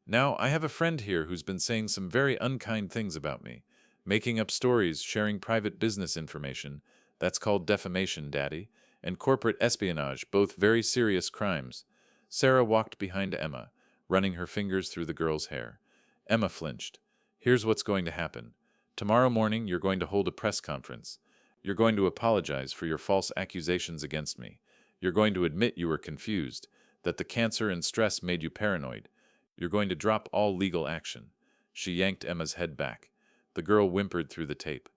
[SPEAKER 1] Now, I have a friend here who's been saying some very unkind things about me. Making up stories, sharing private business information. That's called defamation, Daddy. And corporate espionage, both very serious crimes. Sarah walked behind Emma, running her fingers through the girl's hair. Emma flinched. Here's what's going to happen. Tomorrow morning, you're going to hold a press conference. You're going to apologize for your false accusations against me. You're going to admit you were confused, that the cancer and stress made you paranoid. You're going to drop all legal action. She yanked Emma's head back. The girl whimpered through the tape.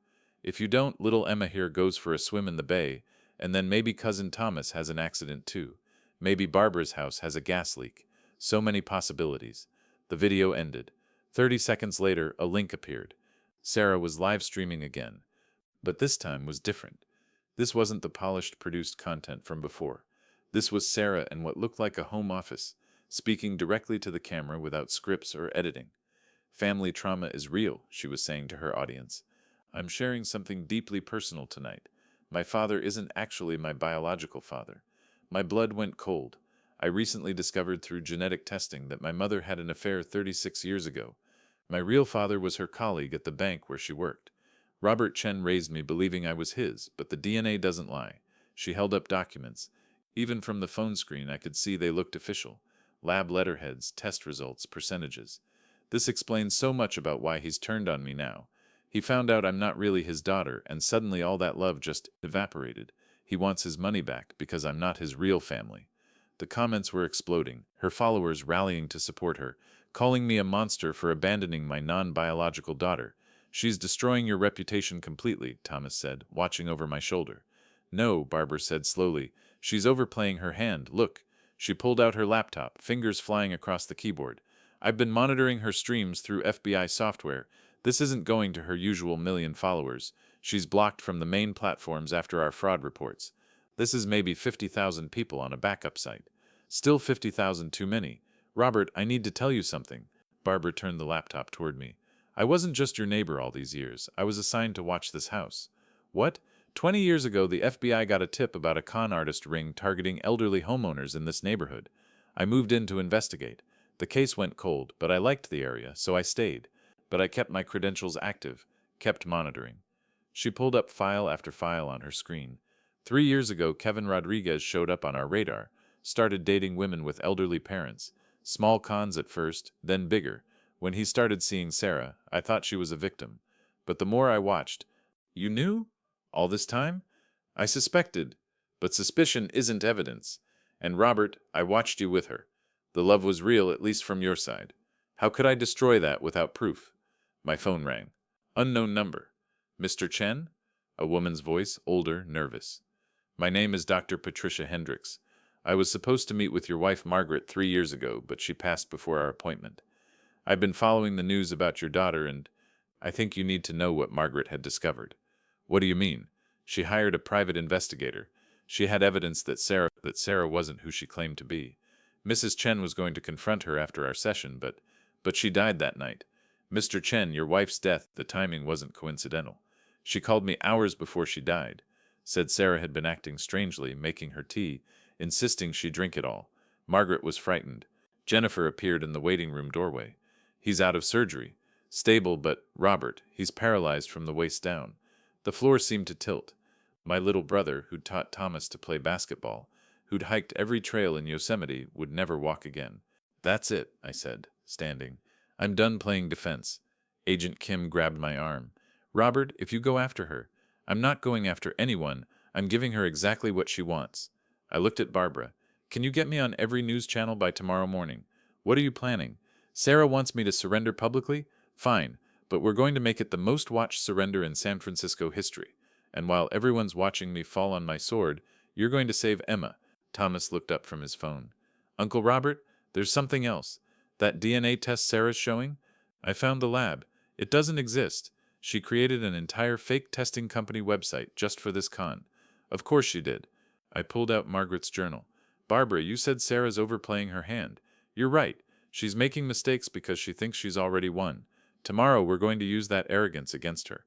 [SPEAKER 1] If you don't, little Emma here goes for a swim in the bay, and then maybe Cousin Thomas has an accident too. Maybe Barbara's house has a gas leak. So many possibilities. The video ended. 30 seconds later, a link appeared. Sarah was live streaming again. But this time was different. This wasn't the polished, produced content from before. This was Sarah in what looked like a home office, speaking directly to the camera without scripts or editing. Family trauma is real, she was saying to her audience. I'm sharing something deeply personal tonight. My father isn't actually my biological father. My blood went cold. I recently discovered through genetic testing that my mother had an affair 36 years ago. My real father was her colleague at the bank where she worked. Robert Chen raised me believing I was his, but the DNA doesn't lie. She held up documents. Even from the phone screen I could see they looked official. Lab letterheads, test results, percentages. This explains so much about why he's turned on me now. He found out I'm not really his daughter, and suddenly all that love just evaporated. He wants his money back because I'm not his real family. The comments were exploding, her followers rallying to support her, calling me a monster for abandoning my non-biological daughter. She's destroying your reputation completely, Thomas said, watching over my shoulder. No, Barbara said slowly. She's overplaying her hand. Look. She pulled out her laptop, fingers flying across the keyboard. I've been monitoring her streams through FBI software. This isn't going to her usual 1 million followers. She's blocked from the main platforms after our fraud reports. This is maybe 50,000 people on a backup site. Still 50,000 too many. Robert, I need to tell you something. Barbara turned the laptop toward me. I wasn't just your neighbor all these years. I was assigned to watch this house. What? 20 years ago, the FBI got a tip about a con artist ring targeting elderly homeowners in this neighborhood. I moved in to investigate. The case went cold, but I liked the area, so I stayed. But I kept my credentials active, kept monitoring. She pulled up file after file on her screen. 3 years ago, Kevin Rodriguez showed up on our radar, started dating women with elderly parents. Small cons at first, then bigger. When he started seeing Sarah, I thought she was a victim. But the more I watched, you knew? All this time? I suspected. But suspicion isn't evidence. And Robert, I watched you with her. The love was real, at least from your side. How could I destroy that without proof? My phone rang. Unknown number. Mr. Chen? A woman's voice, older, nervous. My name is Dr. Patricia Hendricks. I was supposed to meet with your wife Margaret 3 years ago, but she passed before our appointment. I've been following the news about your daughter, and I think you need to know what Margaret had discovered. What do you mean? She hired a private investigator. She had evidence that Sarah wasn't who she claimed to be. Mrs. Chen was going to confront her after our session, but she died that night. Mr. Chen, your wife's death, the timing wasn't coincidental. She called me hours before she died. Said Sarah had been acting strangely, making her tea, insisting she drink it all. Margaret was frightened. Jennifer appeared in the waiting room doorway. He's out of surgery. Stable, but Robert, he's paralyzed from the waist down. The floor seemed to tilt. My little brother, who'd taught Thomas to play basketball, who'd hiked every trail in Yosemite, would never walk again. That's it, I said, standing. I'm done playing defense. Agent Kim grabbed my arm. Robert, if you go after her. I'm not going after anyone. I'm giving her exactly what she wants. I looked at Barbara. Can you get me on every news channel by tomorrow morning? What are you planning? Sarah wants me to surrender publicly? Fine, but we're going to make it the most watched surrender in San Francisco history. And while everyone's watching me fall on my sword, you're going to save Emma. Thomas looked up from his phone. Uncle Robert, there's something else. That DNA test Sarah's showing? I found the lab. It doesn't exist. She created an entire fake testing company website just for this con. Of course she did. I pulled out Margaret's journal. Barbara, you said Sarah's overplaying her hand. You're right. She's making mistakes because she thinks she's already won. Tomorrow we're going to use that arrogance against her.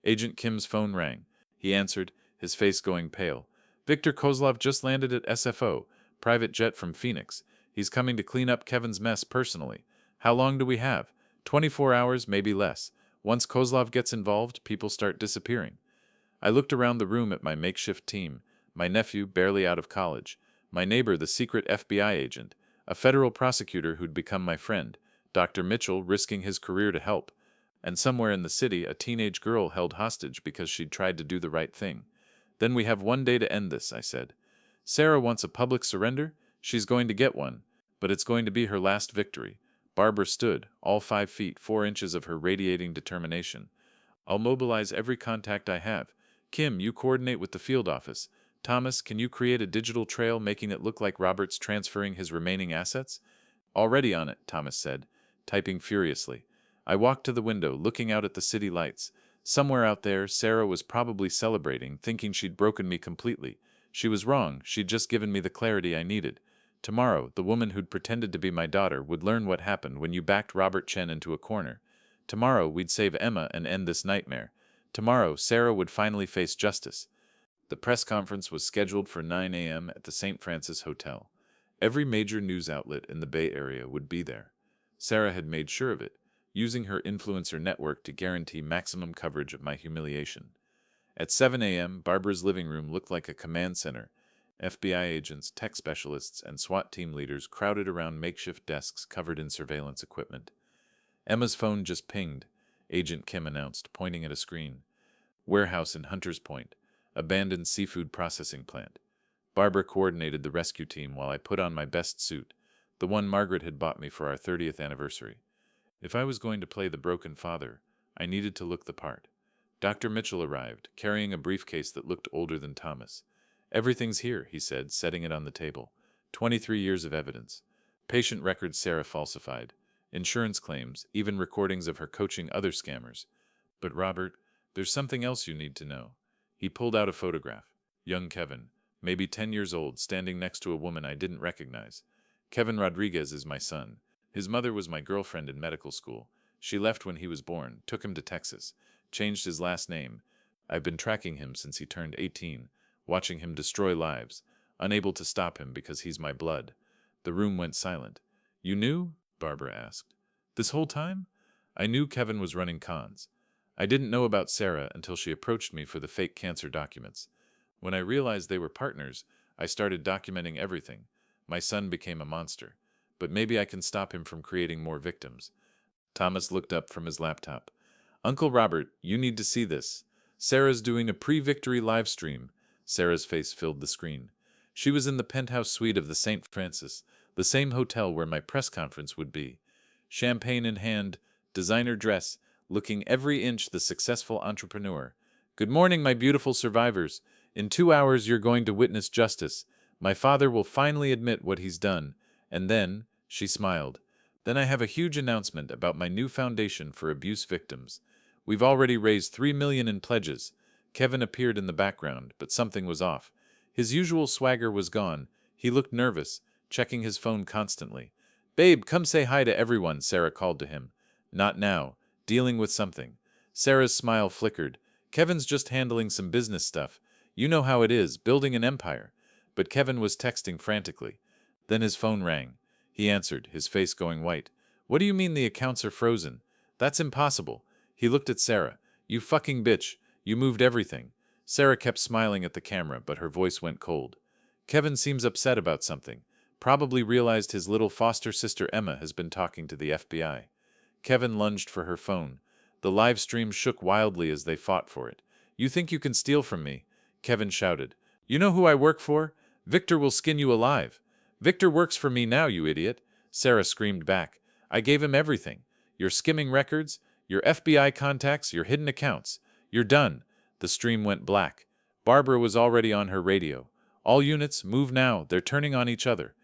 [SPEAKER 1] Agent Kim's phone rang. He answered, his face going pale. Viktor Kozlov just landed at SFO, private jet from Phoenix. He's coming to clean up Kevin's mess personally. How long do we have? 24 hours, maybe less. Once Kozlov gets involved, people start disappearing. I looked around the room at my makeshift team, my nephew barely out of college, my neighbor the secret FBI agent, a federal prosecutor who'd become my friend, Dr. Mitchell risking his career to help. And somewhere in the city, a teenage girl held hostage because she'd tried to do the right thing. Then we have one day to end this, I said. Sarah wants a public surrender? She's going to get one, but it's going to be her last victory. Barbara stood, all 5 feet 4 inches of her radiating determination. I'll mobilize every contact I have. Kim, you coordinate with the field office. Thomas, can you create a digital trail making it look like Robert's transferring his remaining assets? Already on it, Thomas said, typing furiously. I walked to the window, looking out at the city lights. Somewhere out there, Sarah was probably celebrating, thinking she'd broken me completely. She was wrong. She'd just given me the clarity I needed. Tomorrow, the woman who'd pretended to be my daughter would learn what happened when you backed Robert Chen into a corner. Tomorrow, we'd save Emma and end this nightmare. Tomorrow, Sarah would finally face justice. The press conference was scheduled for 9 a.m. at the St. Francis Hotel. Every major news outlet in the Bay Area would be there. Sarah had made sure of it, using her influencer network to guarantee maximum coverage of my humiliation. At 7 a.m., Barbara's living room looked like a command center. FBI agents, tech specialists, and SWAT team leaders crowded around makeshift desks covered in surveillance equipment. Emma's phone just pinged, Agent Kim announced, pointing at a screen. Warehouse in Hunters Point, abandoned seafood processing plant. Barbara coordinated the rescue team while I put on my best suit, the one Margaret had bought me for our 30th anniversary. If I was going to play the broken father, I needed to look the part. Dr. Mitchell arrived, carrying a briefcase that looked older than Thomas. Everything's here, he said, setting it on the table. 23 years of evidence. Patient records Sarah falsified. Insurance claims, even recordings of her coaching other scammers. But Robert, there's something else you need to know. He pulled out a photograph. Young Kevin, maybe 10 years old, standing next to a woman I didn't recognize. Kevin Rodriguez is my son. His mother was my girlfriend in medical school. She left when he was born, took him to Texas, changed his last name. I've been tracking him since he turned 18, watching him destroy lives, unable to stop him because he's my blood. The room went silent. You knew? Barbara asked. This whole time? I knew Kevin was running cons. I didn't know about Sarah until she approached me for the fake cancer documents. When I realized they were partners, I started documenting everything. My son became a monster. But maybe I can stop him from creating more victims. Thomas looked up from his laptop. Uncle Robert, you need to see this. Sarah's doing a pre-victory live stream. Sarah's face filled the screen. She was in the penthouse suite of the St. Francis, the same hotel where my press conference would be. Champagne in hand, designer dress, looking every inch the successful entrepreneur. Good morning, my beautiful survivors. In 2 hours you're going to witness justice. My father will finally admit what he's done. And then, she smiled, then I have a huge announcement about my new foundation for abuse victims. We've already raised $3 million in pledges. Kevin appeared in the background, but something was off. His usual swagger was gone. He looked nervous, checking his phone constantly. Babe, come say hi to everyone, Sarah called to him. Not now. Dealing with something. Sarah's smile flickered. Kevin's just handling some business stuff. You know how it is, building an empire. But Kevin was texting frantically. Then his phone rang. He answered, his face going white. What do you mean the accounts are frozen? That's impossible. He looked at Sarah. You fucking bitch. You moved everything. Sarah kept smiling at the camera, but her voice went cold. Kevin seems upset about something. Probably realized his little foster sister Emma has been talking to the FBI. Kevin lunged for her phone. The live stream shook wildly as they fought for it. You think you can steal from me? Kevin shouted. You know who I work for? Victor will skin you alive. Victor works for me now, you idiot. Sarah screamed back. I gave him everything. Your skimming records, your FBI contacts, your hidden accounts. You're done. The stream went black. Barbara was already on her radio. All units, move now. They're turning on each other.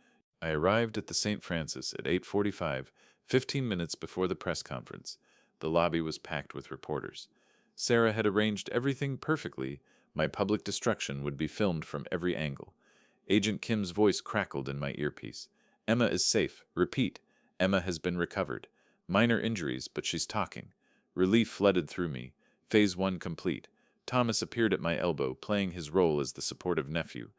[SPEAKER 1] I arrived at the St. Francis at 8:45, 15 minutes before the press conference. The lobby was packed with reporters. Sarah had arranged everything perfectly. My public destruction would be filmed from every angle. Agent Kim's voice crackled in my earpiece. Emma is safe. Repeat. Emma has been recovered. Minor injuries, but she's talking. Relief flooded through me. Phase 1 complete. Thomas appeared at my elbow, playing his role as the supportive nephew.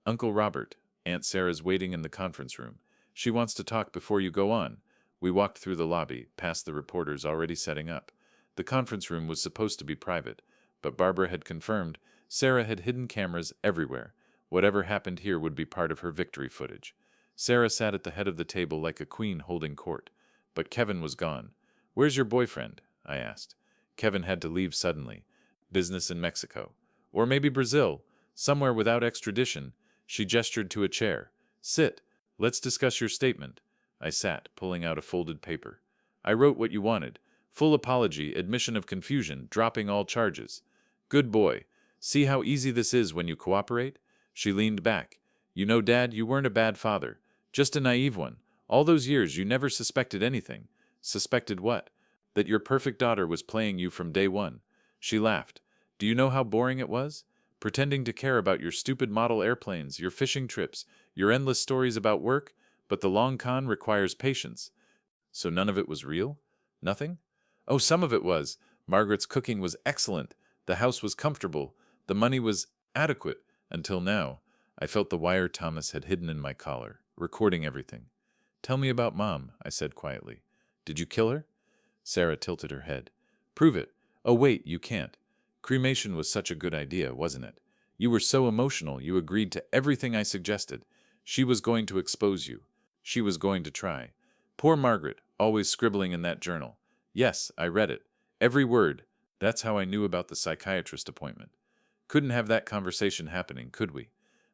[SPEAKER 1] Uncle Robert, Aunt Sarah's waiting in the conference room. She wants to talk before you go on. We walked through the lobby, past the reporters already setting up. The conference room was supposed to be private, but Barbara had confirmed Sarah had hidden cameras everywhere. Whatever happened here would be part of her victory footage. Sarah sat at the head of the table like a queen holding court. But Kevin was gone. Where's your boyfriend? I asked. Kevin had to leave suddenly. Business in Mexico. Or maybe Brazil. Somewhere without extradition. She gestured to a chair. Sit. Let's discuss your statement. I sat, pulling out a folded paper. I wrote what you wanted. Full apology, admission of confusion, dropping all charges. Good boy. See how easy this is when you cooperate? She leaned back. You know, Dad, you weren't a bad father. Just a naive one. All those years you never suspected anything. Suspected what? That your perfect daughter was playing you from day one. She laughed. Do you know how boring it was? Pretending to care about your stupid model airplanes, your fishing trips, your endless stories about work, but the long con requires patience. So none of it was real? Nothing? Oh, some of it was. Margaret's cooking was excellent. The house was comfortable. The money was adequate. Until now, I felt the wire Thomas had hidden in my collar, recording everything. Tell me about Mom, I said quietly. Did you kill her? Sarah tilted her head. Prove it. Oh, wait, you can't. Cremation was such a good idea, wasn't it? You were so emotional, you agreed to everything I suggested. She was going to expose you. She was going to try. Poor Margaret, always scribbling in that journal. Yes, I read it. Every word. That's how I knew about the psychiatrist appointment. Couldn't have that conversation happening, could we?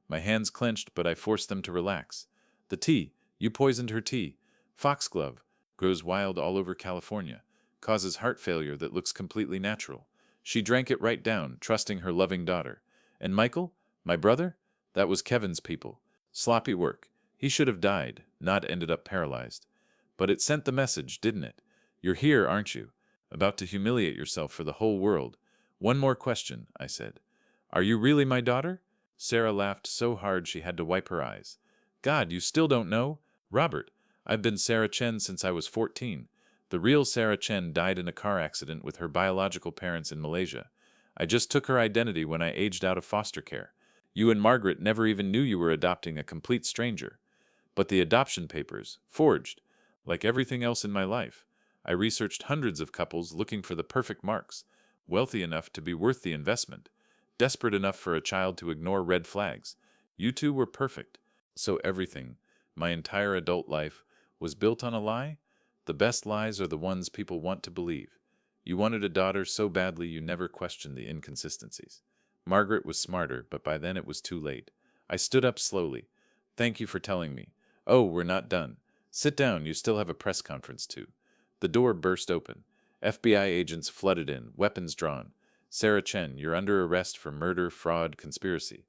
[SPEAKER 1] My hands clenched, but I forced them to relax. The tea. You poisoned her tea. Foxglove. Grows wild all over California. Causes heart failure that looks completely natural. She drank it right down, trusting her loving daughter. And Michael? My brother? That was Kevin's people. Sloppy work. He should have died, not ended up paralyzed. But it sent the message, didn't it? You're here, aren't you? About to humiliate yourself for the whole world. One more question, I said. Are you really my daughter? Sarah laughed so hard she had to wipe her eyes. God, you still don't know? Robert, I've been Sarah Chen since I was 14. The real Sarah Chen died in a car accident with her biological parents in Malaysia. I just took her identity when I aged out of foster care. You and Margaret never even knew you were adopting a complete stranger. But the adoption papers, forged. Like everything else in my life, I researched hundreds of couples looking for the perfect marks, wealthy enough to be worth the investment, desperate enough for a child to ignore red flags. You two were perfect. So everything, my entire adult life, was built on a lie? The best lies are the ones people want to believe. You wanted a daughter so badly you never questioned the inconsistencies. Margaret was smarter, but by then it was too late. I stood up slowly. Thank you for telling me. Oh, we're not done. Sit down, you still have a press conference too. The door burst open. FBI agents flooded in, weapons drawn. Sarah Chen, you're under arrest for murder, fraud, conspiracy.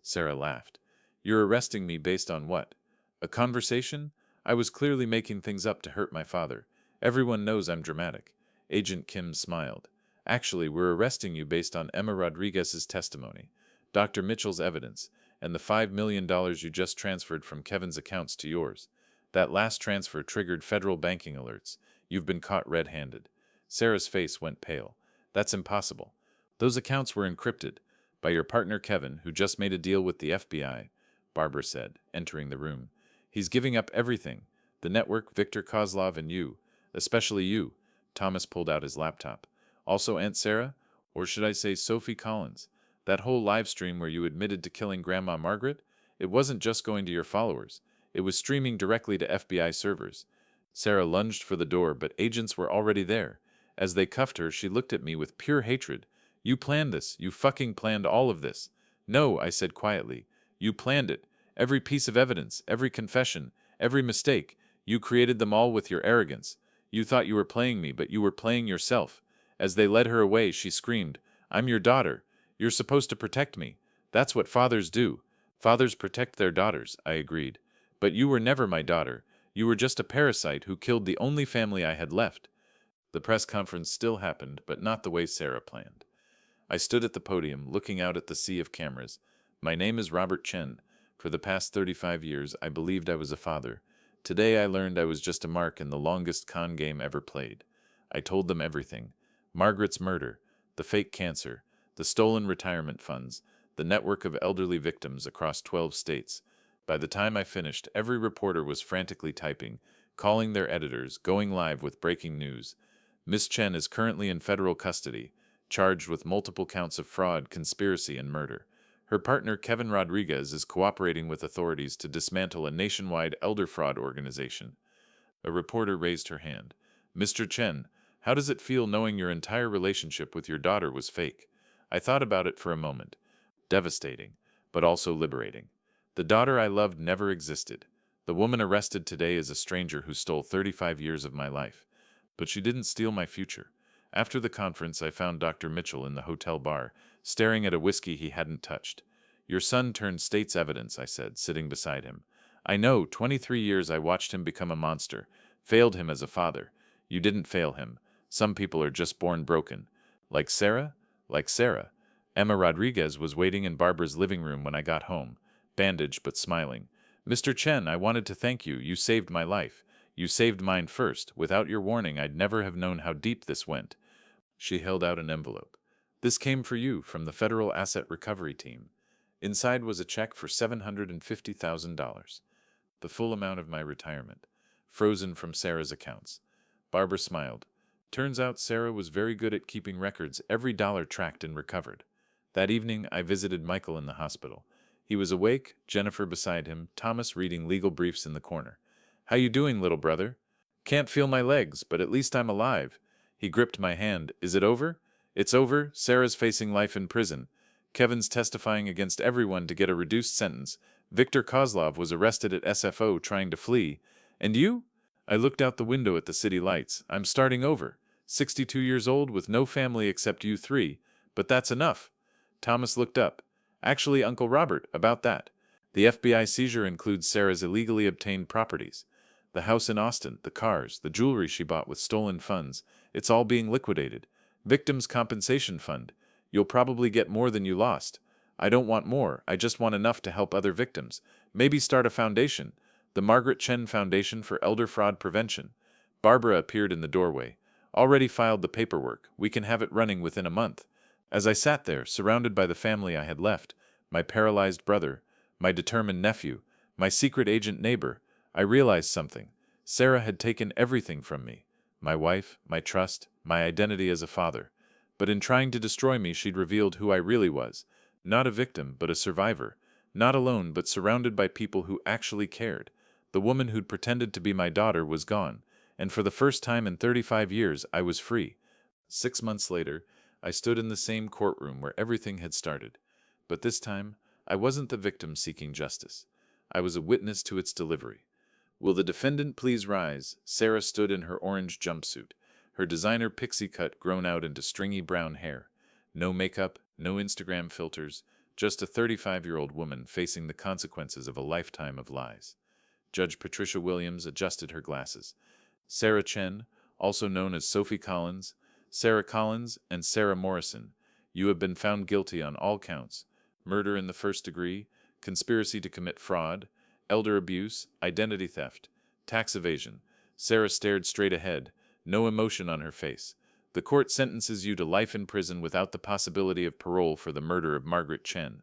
[SPEAKER 1] Sarah laughed. You're arresting me based on what? A conversation? I was clearly making things up to hurt my father. Everyone knows I'm dramatic. Agent Kim smiled. Actually, we're arresting you based on Emma Rodriguez's testimony, Dr. Mitchell's evidence, and the $5 million you just transferred from Kevin's accounts to yours. That last transfer triggered federal banking alerts. You've been caught red-handed. Sarah's face went pale. That's impossible. Those accounts were encrypted by your partner Kevin, who just made a deal with the FBI, Barbara said, entering the room. He's giving up everything. The network, Victor Kozlov, and you. Especially you. Thomas pulled out his laptop. Also Aunt Sarah? Or should I say Sophie Collins? That whole live stream where you admitted to killing Grandma Margaret? It wasn't just going to your followers. It was streaming directly to FBI servers. Sarah lunged for the door, but agents were already there. As they cuffed her, she looked at me with pure hatred. You planned this. You fucking planned all of this. No, I said quietly. You planned it. Every piece of evidence, every confession, every mistake. You created them all with your arrogance. You thought you were playing me, but you were playing yourself. As they led her away, she screamed, I'm your daughter. You're supposed to protect me. That's what fathers do. Fathers protect their daughters, I agreed. But you were never my daughter. You were just a parasite who killed the only family I had left. The press conference still happened, but not the way Sarah planned. I stood at the podium, looking out at the sea of cameras. My name is Robert Chen. For the past 35 years, I believed I was a father. Today I learned I was just a mark in the longest con game ever played. I told them everything. Margaret's murder, the fake cancer, the stolen retirement funds, the network of elderly victims across 12 states. By the time I finished, every reporter was frantically typing, calling their editors, going live with breaking news. Miss Chen is currently in federal custody, charged with multiple counts of fraud, conspiracy, and murder. Her partner Kevin Rodriguez is cooperating with authorities to dismantle a nationwide elder fraud organization. A reporter raised her hand. Mr. Chen, How does it feel knowing your entire relationship with your daughter was fake? I thought about it for a moment. Devastating, but also liberating. The daughter I loved never existed. The woman arrested today is a stranger who stole 35 years of my life. But she didn't steal my future. After the conference, I found Dr. Mitchell in the hotel bar, staring at a whiskey he hadn't touched. Your son turned state's evidence, I said, sitting beside him. I know, 23 years I watched him become a monster, failed him as a father. You didn't fail him. Some people are just born broken. Like Sarah? Like Sarah. Emma Rodriguez was waiting in Barbara's living room when I got home, bandaged but smiling. Mr. Chen, I wanted to thank you. You saved my life. You saved mine first. Without your warning, I'd never have known how deep this went. She held out an envelope. This came for you from the Federal Asset Recovery Team. Inside was a check for $750,000, the full amount of my retirement, frozen from Sarah's accounts. Barbara smiled. Turns out Sarah was very good at keeping records, every dollar tracked and recovered. That evening, I visited Michael in the hospital. He was awake, Jennifer beside him, Thomas reading legal briefs in the corner. How you doing, little brother? Can't feel my legs, but at least I'm alive. He gripped my hand. Is it over? It's over. Sarah's facing life in prison. Kevin's testifying against everyone to get a reduced sentence. Viktor Kozlov was arrested at SFO trying to flee. And you? I looked out the window at the city lights. I'm starting over. 62 years old with no family except you three. But that's enough. Thomas looked up. Actually, Uncle Robert, about that. The FBI seizure includes Sarah's illegally obtained properties. The house in Austin, the cars, the jewelry she bought with stolen funds. It's all being liquidated. Victims' Compensation Fund. You'll probably get more than you lost. I don't want more. I just want enough to help other victims. Maybe start a foundation. The Margaret Chen Foundation for Elder Fraud Prevention. Barbara appeared in the doorway. Already filed the paperwork. We can have it running within a month. As I sat there, surrounded by the family I had left, my paralyzed brother, my determined nephew, my secret agent neighbor, I realized something. Sarah had taken everything from me. My wife, my trust, my identity as a father. But in trying to destroy me, she'd revealed who I really was. Not a victim, but a survivor. Not alone, but surrounded by people who actually cared. The woman who'd pretended to be my daughter was gone, and for the first time in 35 years, I was free. 6 months later, I stood in the same courtroom where everything had started. But this time, I wasn't the victim seeking justice. I was a witness to its delivery. Will the defendant please rise? Sarah stood in her orange jumpsuit, her designer pixie cut grown out into stringy brown hair. No makeup, no Instagram filters, just a 35-year-old woman facing the consequences of a lifetime of lies. Judge Patricia Williams adjusted her glasses. Sarah Chen, also known as Sophie Collins, Sarah Collins, and Sarah Morrison, you have been found guilty on all counts: murder in the first degree, conspiracy to commit fraud, elder abuse, identity theft, tax evasion. Sarah stared straight ahead, no emotion on her face. The court sentences you to life in prison without the possibility of parole for the murder of Margaret Chen.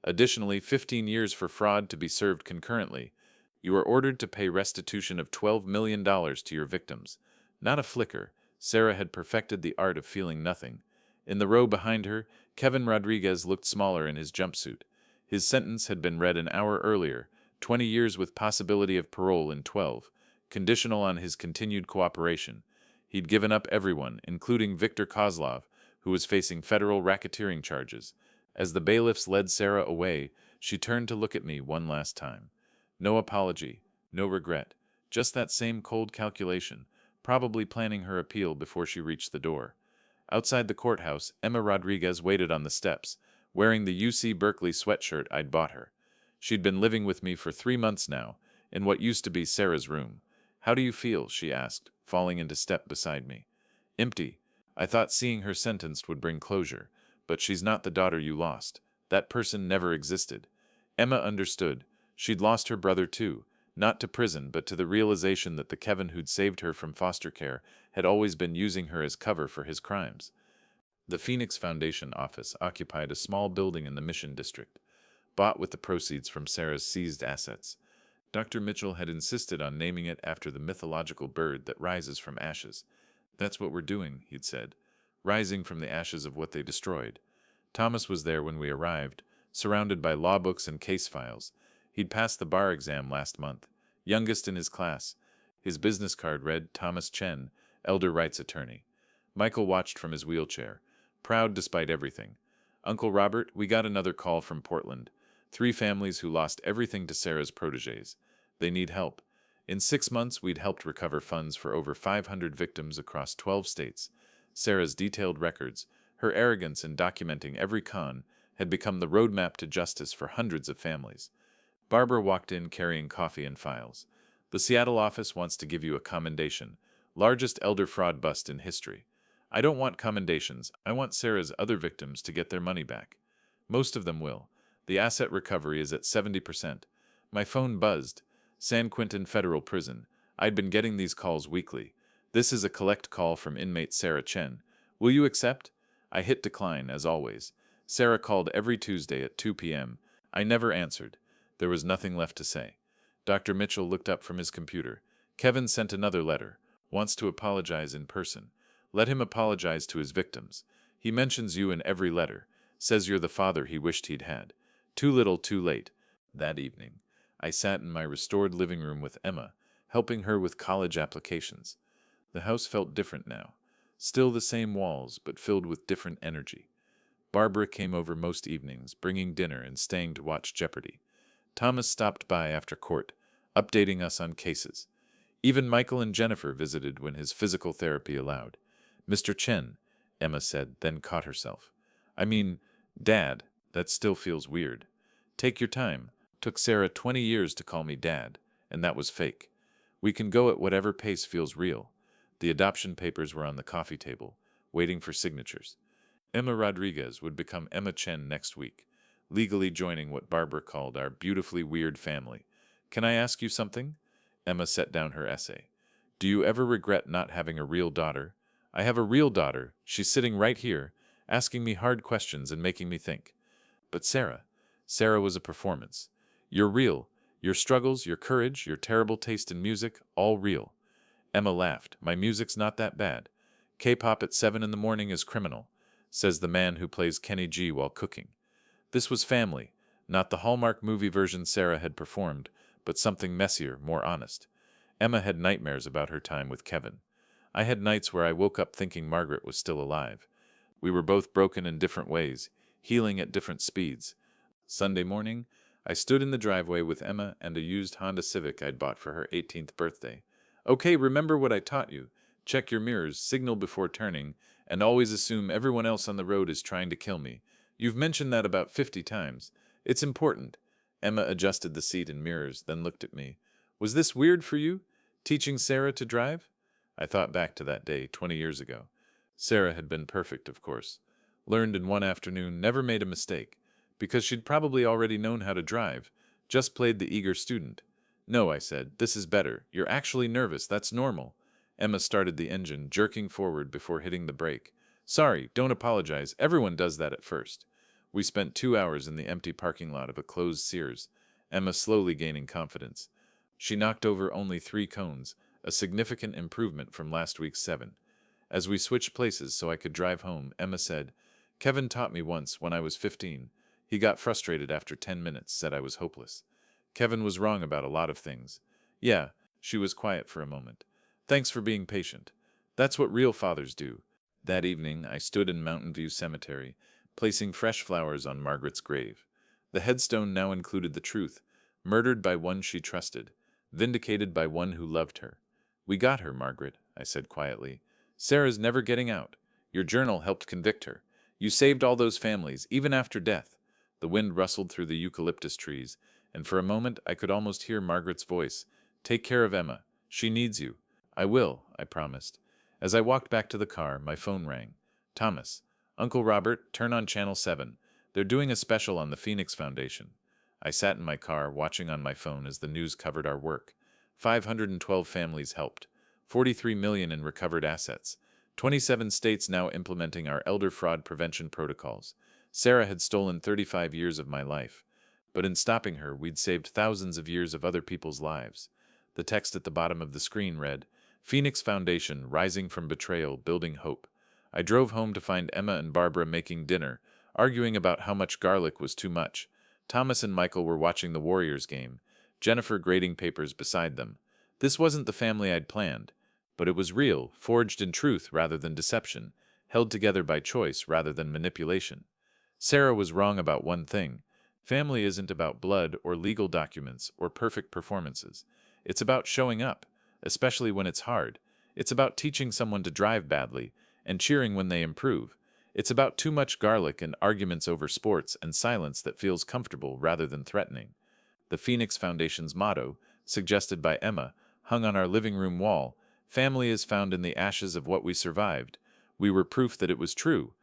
[SPEAKER 1] Additionally, 15 years for fraud to be served concurrently. You are ordered to pay restitution of $12 million to your victims. Not a flicker. Sarah had perfected the art of feeling nothing. In the row behind her, Kevin Rodriguez looked smaller in his jumpsuit. His sentence had been read an hour earlier, 20 years with possibility of parole in 12, conditional on his continued cooperation. He'd given up everyone, including Viktor Kozlov, who was facing federal racketeering charges. As the bailiffs led Sarah away, she turned to look at me one last time. No apology, no regret, just that same cold calculation, probably planning her appeal before she reached the door. Outside the courthouse, Emma Rodriguez waited on the steps, wearing the UC Berkeley sweatshirt I'd bought her. She'd been living with me for 3 months now, in what used to be Sarah's room. How do you feel? She asked, falling into step beside me. Empty. I thought seeing her sentenced would bring closure, but she's not the daughter you lost. That person never existed. Emma understood. She'd lost her brother too, not to prison, but to the realization that the Kevin who'd saved her from foster care had always been using her as cover for his crimes. The Phoenix Foundation office occupied a small building in the Mission District, bought with the proceeds from Sarah's seized assets. Dr. Mitchell had insisted on naming it after the mythological bird that rises from ashes. That's what we're doing, he'd said, rising from the ashes of what they destroyed. Thomas was there when we arrived, surrounded by law books and case files. He'd passed the bar exam last month, youngest in his class. His business card read Thomas Chen, elder rights attorney. Michael watched from his wheelchair, proud despite everything. Uncle Robert, we got another call from Portland. 3 families who lost everything to Sarah's protégés. They need help. In 6 months, we'd helped recover funds for over 500 victims across 12 states. Sarah's detailed records, her arrogance in documenting every con, had become the roadmap to justice for hundreds of families. Barbara walked in carrying coffee and files. The Seattle office wants to give you a commendation. Largest elder fraud bust in history. I don't want commendations. I want Sarah's other victims to get their money back. Most of them will. The asset recovery is at 70%. My phone buzzed. San Quentin Federal Prison. I'd been getting these calls weekly. This is a collect call from inmate Sarah Chen. Will you accept? I hit decline, as always. Sarah called every Tuesday at 2 p.m. I never answered. There was nothing left to say. Dr. Mitchell looked up from his computer. Kevin sent another letter. Wants to apologize in person. Let him apologize to his victims. He mentions you in every letter. Says you're the father he wished he'd had. Too little, too late. That evening, I sat in my restored living room with Emma, helping her with college applications. The house felt different now. Still the same walls, but filled with different energy. Barbara came over most evenings, bringing dinner and staying to watch Jeopardy. Thomas stopped by after court, updating us on cases. Even Michael and Jennifer visited when his physical therapy allowed. Mr. Chen, Emma said, then caught herself. I mean, Dad, that still feels weird. Take your time. Took Sarah 20 years to call me Dad, and that was fake. We can go at whatever pace feels real. The adoption papers were on the coffee table, waiting for signatures. Emma Rodriguez would become Emma Chen next week, legally joining what Barbara called our beautifully weird family. Can I ask you something? Emma set down her essay. Do you ever regret not having a real daughter? I have a real daughter. She's sitting right here, asking me hard questions and making me think. But Sarah was a performance. You're real. Your struggles, your courage, your terrible taste in music, all real. Emma laughed. My music's not that bad. K-pop at 7 in the morning is criminal, says the man who plays Kenny G while cooking. This was family, not the Hallmark movie version Sarah had performed, but something messier, more honest. Emma had nightmares about her time with Kevin. I had nights where I woke up thinking Margaret was still alive. We were both broken in different ways, healing at different speeds. Sunday morning, I stood in the driveway with Emma and a used Honda Civic I'd bought for her 18th birthday. Okay, remember what I taught you. Check your mirrors, signal before turning, and always assume everyone else on the road is trying to kill me. You've mentioned that about 50 times. It's important. Emma adjusted the seat and mirrors, then looked at me. Was this weird for you? Teaching Sarah to drive? I thought back to that day 20 years ago. Sarah had been perfect, of course. Learned in one afternoon, never made a mistake. Because she'd probably already known how to drive. Just played the eager student. No, I said, this is better. You're actually nervous. That's normal. Emma started the engine, jerking forward before hitting the brake. Sorry, don't apologize. Everyone does that at first. We spent 2 hours in the empty parking lot of a closed Sears, Emma slowly gaining confidence. She knocked over only 3 cones, a significant improvement from last week's 7. As we switched places so I could drive home, Emma said, Kevin taught me once when I was 15. He got frustrated after 10 minutes, said I was hopeless. Kevin was wrong about a lot of things. Yeah, she was quiet for a moment. Thanks for being patient. That's what real fathers do. That evening, I stood in Mountain View Cemetery, placing fresh flowers on Margaret's grave. The headstone now included the truth, murdered by one she trusted, vindicated by one who loved her. We got her, Margaret, I said quietly. Sarah's never getting out. Your journal helped convict her. You saved all those families, even after death. The wind rustled through the eucalyptus trees, and for a moment I could almost hear Margaret's voice. Take care of Emma. She needs you. I will, I promised. As I walked back to the car, my phone rang. Thomas. Uncle Robert, turn on Channel 7. They're doing a special on the Phoenix Foundation. I sat in my car, watching on my phone as the news covered our work. 512 families helped. 43 million in recovered assets. 27 states now implementing our elder fraud prevention protocols. Sarah had stolen 35 years of my life. But in stopping her, we'd saved thousands of years of other people's lives. The text at the bottom of the screen read, Phoenix Foundation, rising from betrayal, building hope. I drove home to find Emma and Barbara making dinner, arguing about how much garlic was too much. Thomas and Michael were watching the Warriors game, Jennifer grading papers beside them. This wasn't the family I'd planned. but it was real, forged in truth rather than deception, held together by choice rather than manipulation. Sarah was wrong about one thing. Family isn't about blood or legal documents or perfect performances. It's about showing up, especially when it's hard. It's about teaching someone to drive badly and cheering when they improve. It's about too much garlic and arguments over sports and silence that feels comfortable rather than threatening. The Phoenix Foundation's motto, suggested by Emma, hung on our living room wall: family is found in the ashes of what we survived. We were proof that it was true.